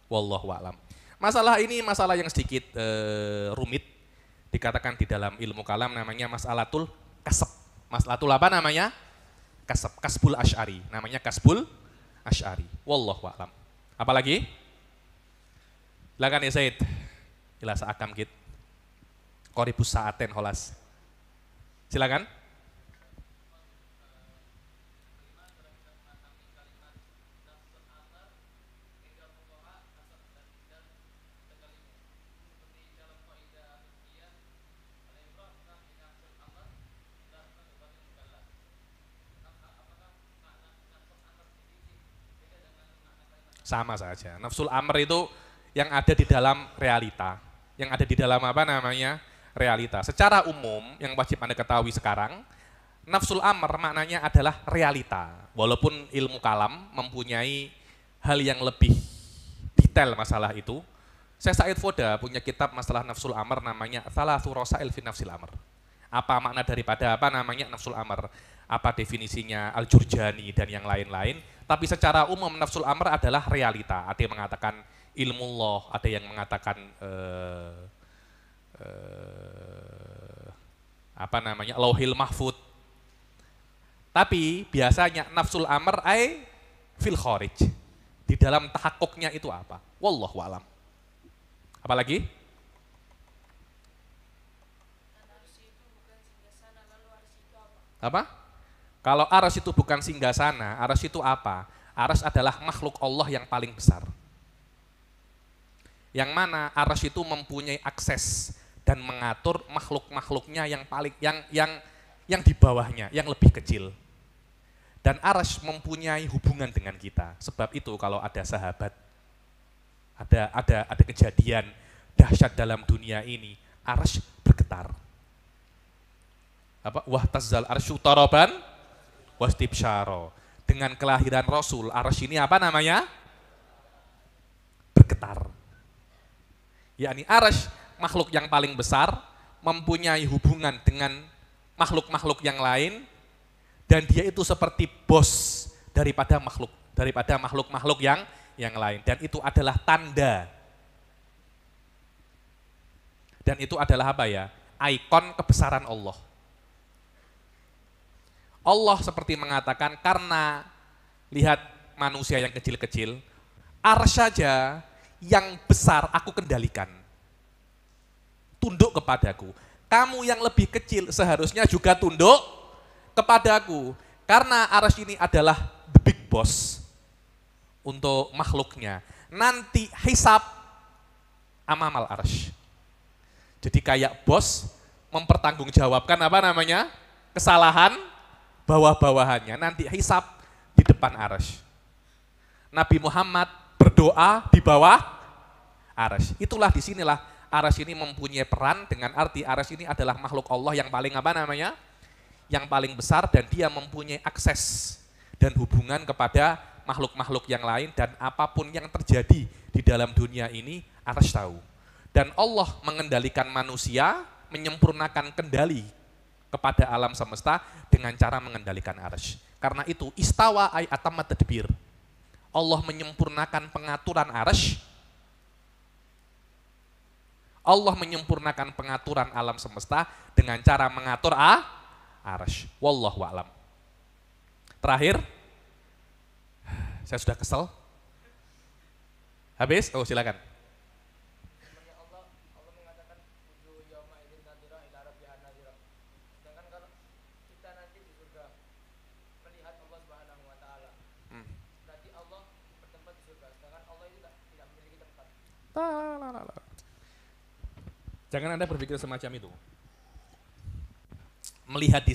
Wallahu a'lam. Masalah ini masalah yang sedikit rumit, dikatakan di dalam ilmu kalam namanya mas'alatul kasab. Mas'alatul apa namanya? Kasab, kasbul asy'ari. Namanya kasbul asy'ari. Wallahu a'lam. Apalagi? Silakan ya Said. Ila sa'akam kit. Qoribus sa'aten holas. Silakan. Sama saja. Nafsul amr itu yang ada di dalam realita. Yang ada di dalam apa namanya? Realita. Secara umum yang wajib Anda ketahui sekarang, nafsul amr maknanya adalah realita. Walaupun ilmu kalam mempunyai hal yang lebih detail masalah itu. Syekh Said Foda punya kitab masalah nafsul amr namanya Thalathu Rasail fi Nafsil Amr. Apa makna daripada apa namanya nafsul amr? Apa definisinya Al-Jurjani dan yang lain-lain. Tapi secara umum nafsul amr adalah realita. Ada yang mengatakan ilmu Allah, ada yang mengatakan apa namanya lauhil mahfud. Tapi biasanya nafsul amr ay fil kharij. Di dalam tahakkuknya itu apa? Wallahu a'lam. Apalagi? Apa? Kalau aras itu bukan singgasana, aras itu apa? Aras adalah makhluk Allah yang paling besar. Yang mana aras itu mempunyai akses dan mengatur makhluk-makhluknya yang paling yang di bawahnya, yang lebih kecil. Dan aras mempunyai hubungan dengan kita. Sebab itu kalau ada sahabat, ada kejadian dahsyat dalam dunia ini, aras bergetar. Apa? Wahtazzal arsyu taraban wastibsyara. Dengan kelahiran Rasul, arsy ini apa namanya? Bergetar. Yakni arsy makhluk yang paling besar mempunyai hubungan dengan makhluk-makhluk yang lain dan dia itu seperti bos daripada makhluk-makhluk yang lain dan itu adalah tanda. Dan itu adalah apa ya? Ikon kebesaran Allah. Allah seperti mengatakan karena lihat manusia yang kecil-kecil, arsy saja yang besar aku kendalikan. Tunduk kepadaku. Kamu yang lebih kecil seharusnya juga tunduk kepadaku. Karena arsy ini adalah the big boss untuk makhluknya. Nanti hisab amamal arsy. Jadi kayak bos mempertanggungjawabkan apa namanya? Kesalahan bawah-bawahannya, nanti hisab di depan arsy. Nabi Muhammad berdoa di bawah arsy. Itulah disinilah arsy ini mempunyai peran dengan arti arsy ini adalah makhluk Allah yang paling apa namanya? Yang paling besar dan dia mempunyai akses dan hubungan kepada makhluk-makhluk yang lain dan apapun yang terjadi di dalam dunia ini arsy tahu. Dan Allah mengendalikan manusia, menyempurnakan kendali kepada alam semesta dengan cara mengendalikan arsy. Karena itu istawa ay atammat tadbir. Allah menyempurnakan pengaturan arsy. Allah menyempurnakan pengaturan alam semesta dengan cara mengatur arsy. Wallahu a'lam. Terakhir, saya sudah kesel. Habis? Oh silakan. Allah mengatakan Jangan Anda berpikir semacam itu. Melihat di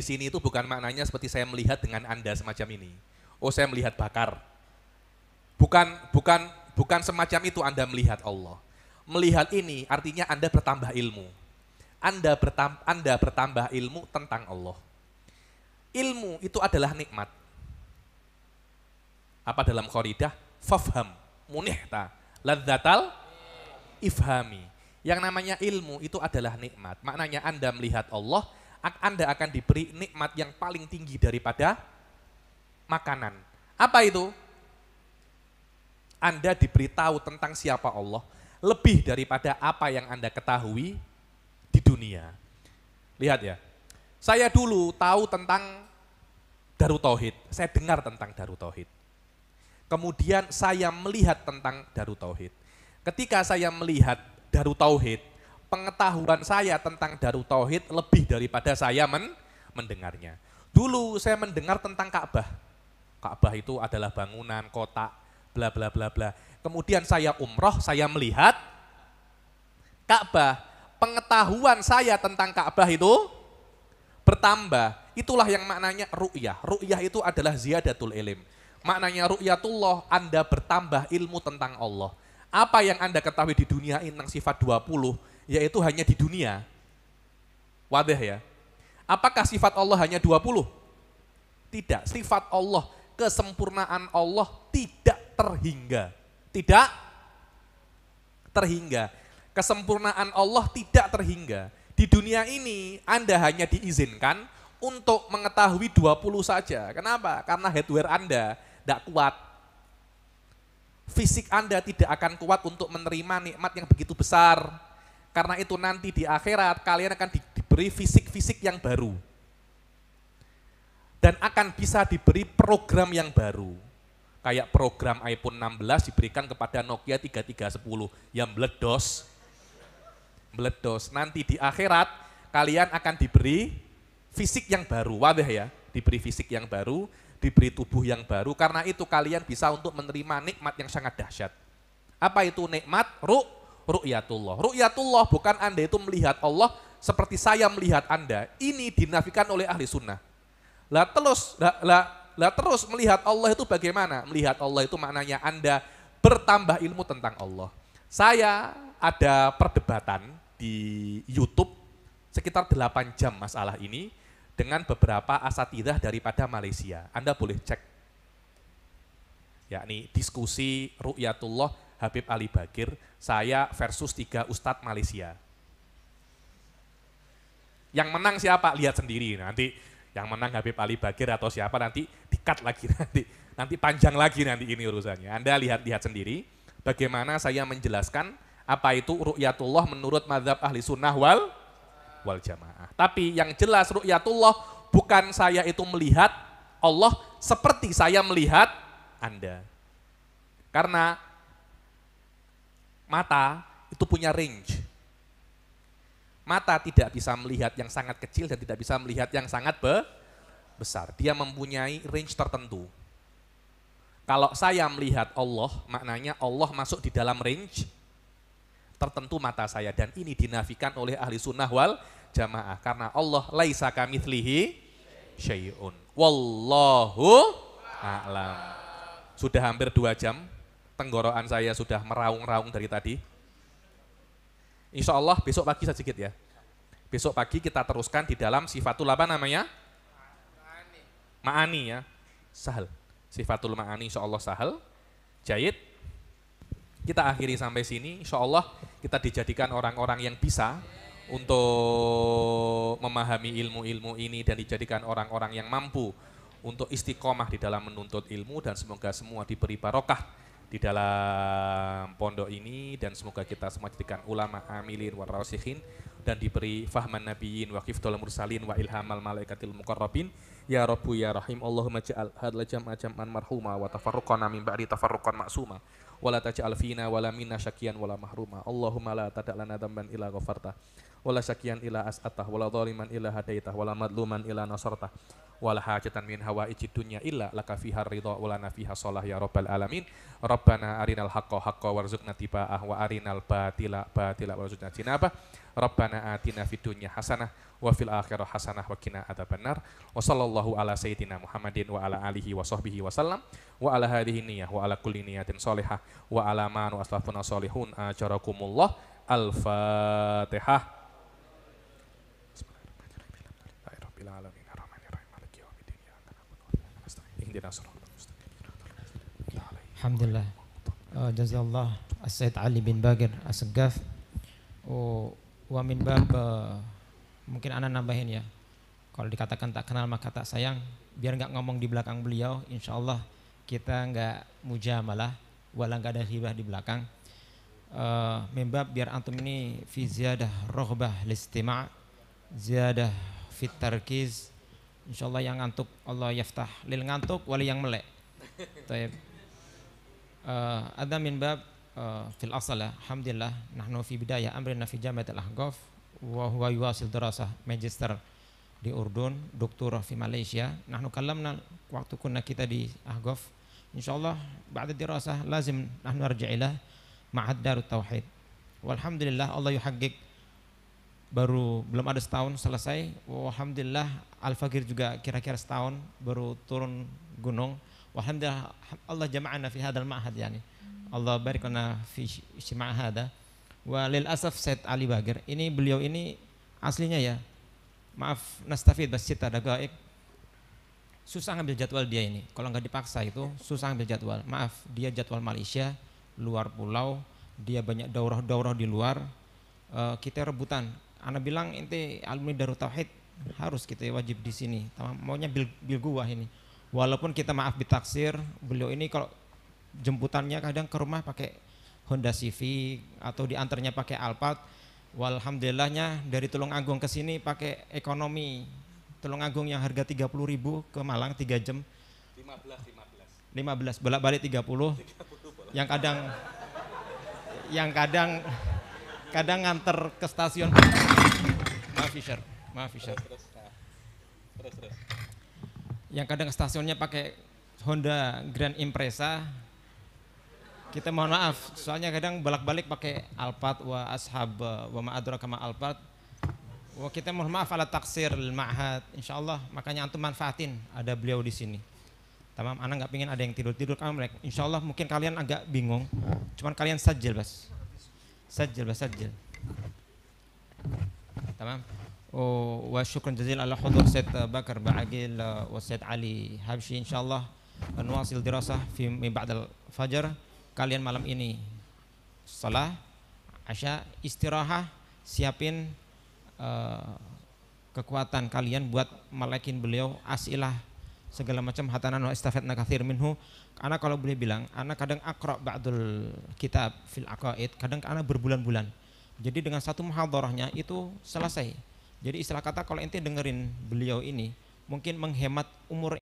sini itu bukan maknanya seperti saya melihat dengan Anda semacam ini. Oh, saya melihat bakar. Bukan semacam itu Anda melihat Allah. Melihat ini artinya Anda bertambah ilmu. Anda bertambah ilmu tentang Allah. Ilmu itu adalah nikmat. Apa dalam Qoridah? Fafham, munihta, ladzatal ifhami. Yang namanya ilmu itu adalah nikmat. Maknanya Anda melihat Allah, Anda akan diberi nikmat yang paling tinggi daripada makanan. Apa itu? Anda diberitahu tentang siapa Allah lebih daripada apa yang Anda ketahui di dunia. Lihat ya, saya dulu tahu tentang Darut Tauhid, saya dengar tentang Darut Tauhid. Kemudian saya melihat tentang Darut Tauhid. Ketika saya melihat Darut Tauhid, pengetahuan saya tentang Darut Tauhid lebih daripada saya mendengarnya. Dulu saya mendengar tentang Ka'bah. Ka'bah itu adalah bangunan, kotak, bla bla bla bla. Kemudian saya umroh, saya melihat Ka'bah. Pengetahuan saya tentang Ka'bah itu bertambah. Itulah yang maknanya ru'yah. Ru'yah itu adalah ziyadatul ilm. Maknanya ru'yatullah, Anda bertambah ilmu tentang Allah. Apa yang Anda ketahui di dunia ini tentang sifat 20, yaitu hanya di dunia. Wadah ya. Apakah sifat Allah hanya 20? Tidak. Sifat Allah, kesempurnaan Allah tidak terhingga. Tidak terhingga. Kesempurnaan Allah tidak terhingga. Di dunia ini Anda hanya diizinkan untuk mengetahui 20 saja. Kenapa? Karena hardware Anda tidak kuat. Fisik Anda tidak akan kuat untuk menerima nikmat yang begitu besar. Karena itu nanti di akhirat kalian akan diberi fisik-fisik yang baru. Dan akan bisa diberi program yang baru. Kayak program iPhone 16 diberikan kepada Nokia 3310 yang meledos. Nanti di akhirat kalian akan diberi fisik yang baru. Wadah ya, diberi fisik yang baru, diberi tubuh yang baru. Karena itu kalian bisa untuk menerima nikmat yang sangat dahsyat. Apa itu nikmat? Ru'yatullah. Ru'yatullah bukan Anda itu melihat Allah seperti saya melihat Anda. Ini dinafikan oleh ahli sunnah. Lah terus melihat Allah itu bagaimana? Melihat Allah itu maknanya Anda bertambah ilmu tentang Allah. Saya ada perdebatan di YouTube sekitar 8 jam masalah ini dengan beberapa asatidzah daripada Malaysia. Anda boleh cek. Yakni diskusi Ru'yatullah Habib Ali Bagir, saya versus 3 ustadz Malaysia. Yang menang siapa? Lihat sendiri nanti. Yang menang Habib Ali Bagir atau siapa nanti di-cut lagi nanti panjang lagi nanti ini urusannya. Anda lihat sendiri bagaimana saya menjelaskan apa itu ru'yatullah menurut mazhab ahli sunnah wal jamaah. Tapi yang jelas ru'yatullah bukan saya itu melihat Allah seperti saya melihat Anda. Karena mata itu punya range. Mata tidak bisa melihat yang sangat kecil dan tidak bisa melihat yang sangat besar. Dia mempunyai range tertentu. Kalau saya melihat Allah, maknanya Allah masuk di dalam range tertentu mata saya. Dan ini dinafikan oleh ahli sunnah wal jamaah. Karena Allah laisa kamitslihi syai'un. Wallahu a'lam. Sudah hampir 2 jam, tenggorokan saya sudah meraung-raung dari tadi. Insya Allah besok pagi sedikit ya. Besok pagi kita teruskan di dalam sifatul apa namanya? Ma'ani ya. Sahal. Sifatul ma'ani insya Allah sahal. Jayid. Kita akhiri sampai sini. Insya Allah kita dijadikan orang-orang yang bisa untuk memahami ilmu-ilmu ini dan dijadikan orang-orang yang mampu untuk istiqomah di dalam menuntut ilmu dan semoga semua diberi barokah di dalam pondok ini dan semoga kita semua jadikan ulama amilin wa rasikhin dan diberi fahman nabiyyin wa hifdzal mursalin wa ilhamal malaikatil muqarrabin ya rabbu ya rahim Allahumma ja'al hadzal jam'a jam'an marhuma wa tafarruqana min ba'di tafarruqan ma'suma wala taj'al fina wala minna syaqiyan wala mahruma. Allahumma la tada' lana dzamban illa ghafarta wala syaqiyan illa as'atah wala dhaliman illa hadaitah wala madluman illa nasartah wala hajatan min hawaijid dunya illa laka fiha ridha wala nafiha shalah ya rabbal alamin. Rabbana arinal haqqa haqqa warzuqna tiba'ah wa arinal batila batila warzuqna jinabah. Rabbana atina fid dunya hasanah wa fil akhirah hasanah wa qina adzabannar. Wa sallallahu ala sayyidina Muhammadin wa ala alihi wa sahbihi wa sallam wa ala hadhihi niyyah wa ala kulli niyatin shalihah wa ala ma nu aslafuna shalihun ajarakumullah. Al-Fatihah. Bismillahirrahmanirrahim. Alamin arrahmanirrahim maliki yaumiddin iyyaka na'budu wa iyyaka nasta'in ihdinas siratal mustaqim. Alhamdulillah. Jazakallah As-Said Ali bin Bagir As-Saggaf. Wa min bab mungkin ana nambahin ya. Kalau dikatakan tak kenal maka tak sayang, biar nggak ngomong di belakang beliau, insyaallah kita nggak mujamalah, wala nggak ada ghibah di belakang. Min bab biar antum ini fi ziyadah raghbah listima', ziyadah fit tarkiz. Insyaallah yang ngantuk Allah yaftah lil ngantuk wali yang melek. Taib. Ada min bab fil asala alhamdulillah nahnu fi bidayah amrina fi Jamiat Al-Ahqaf wa huwa yuwasil dirasah magister di Urdun, doktor fi Malaysia. Nahnu kallamna waktu kunna kita di Ahqaf, insyaallah ba'da dirasah lazim nahnu narji' ila ma'had Darut Tauhid. Walhamdulillah Allah yuhaqqiq, baru belum ada setahun selesai. Alhamdulillah Al-Fakir juga kira-kira setahun baru turun gunung. Walhamdulillah Allah jama'ana fi hadal ma'had yani. Allah barik lana fi ijtima' hada. Wa lil asaf Said Ali Bagir ini, beliau ini aslinya ya, maaf nastafid bas sita daqaiq, susah ngambil jadwal dia ini. Kalau nggak dipaksa itu susah ngambil jadwal. Maaf, dia jadwal Malaysia, luar pulau, dia banyak daurah-daurah di luar. Kita rebutan. Ana bilang ente alumni Darut Tauhid harus kita wajib di sini. Maunya bil gua ini. Walaupun kita maaf ditaksir, beliau ini kalau jemputannya kadang ke rumah pakai Honda Civic atau diantarnya pakai Alphard. Walhamdulillahnya dari Tulungagung ke sini pakai ekonomi. Tulungagung yang harga 30.000 ke Malang 3 jam. 15 bolak-balik 30. Yang kadang nganter ke stasiun. Maaf Fisher. Terus. Yang kadang stasiunnya pakai Honda Grand Impreza. Kita mohon maaf, soalnya kadang bolak-balik pakai Alphard wa ashab wa ma'adraka ma Alphard. Wah, kita mohon maaf ala taksir lil ma'had. Insyaallah makanya antum manfaatin ada beliau di sini. Tamam, ana enggak pengin ada yang tidur-tidur kamu mereka. Insyaallah mungkin kalian agak bingung. Cuman kalian sajil bas. Sajil. Tamam. Wa syukran jazil ala hudur Said Bakar Ba'agil wa Said Ali Habsyi. Insyaallah nuwasil dirasah fi ba'dal fajar. Kalian malam ini salat, asya, istirahat, siapin kekuatan kalian buat malakin beliau asilah segala macam hatanan wa istafadna katsir minhu. Karena kalau boleh bilang, ana kadang aqra ba'dul kitab fil aqaid, kadang ana berbulan-bulan. Jadi dengan satu muhadharahnya itu selesai. Jadi istilah kata kalau ente dengerin beliau ini mungkin menghemat umur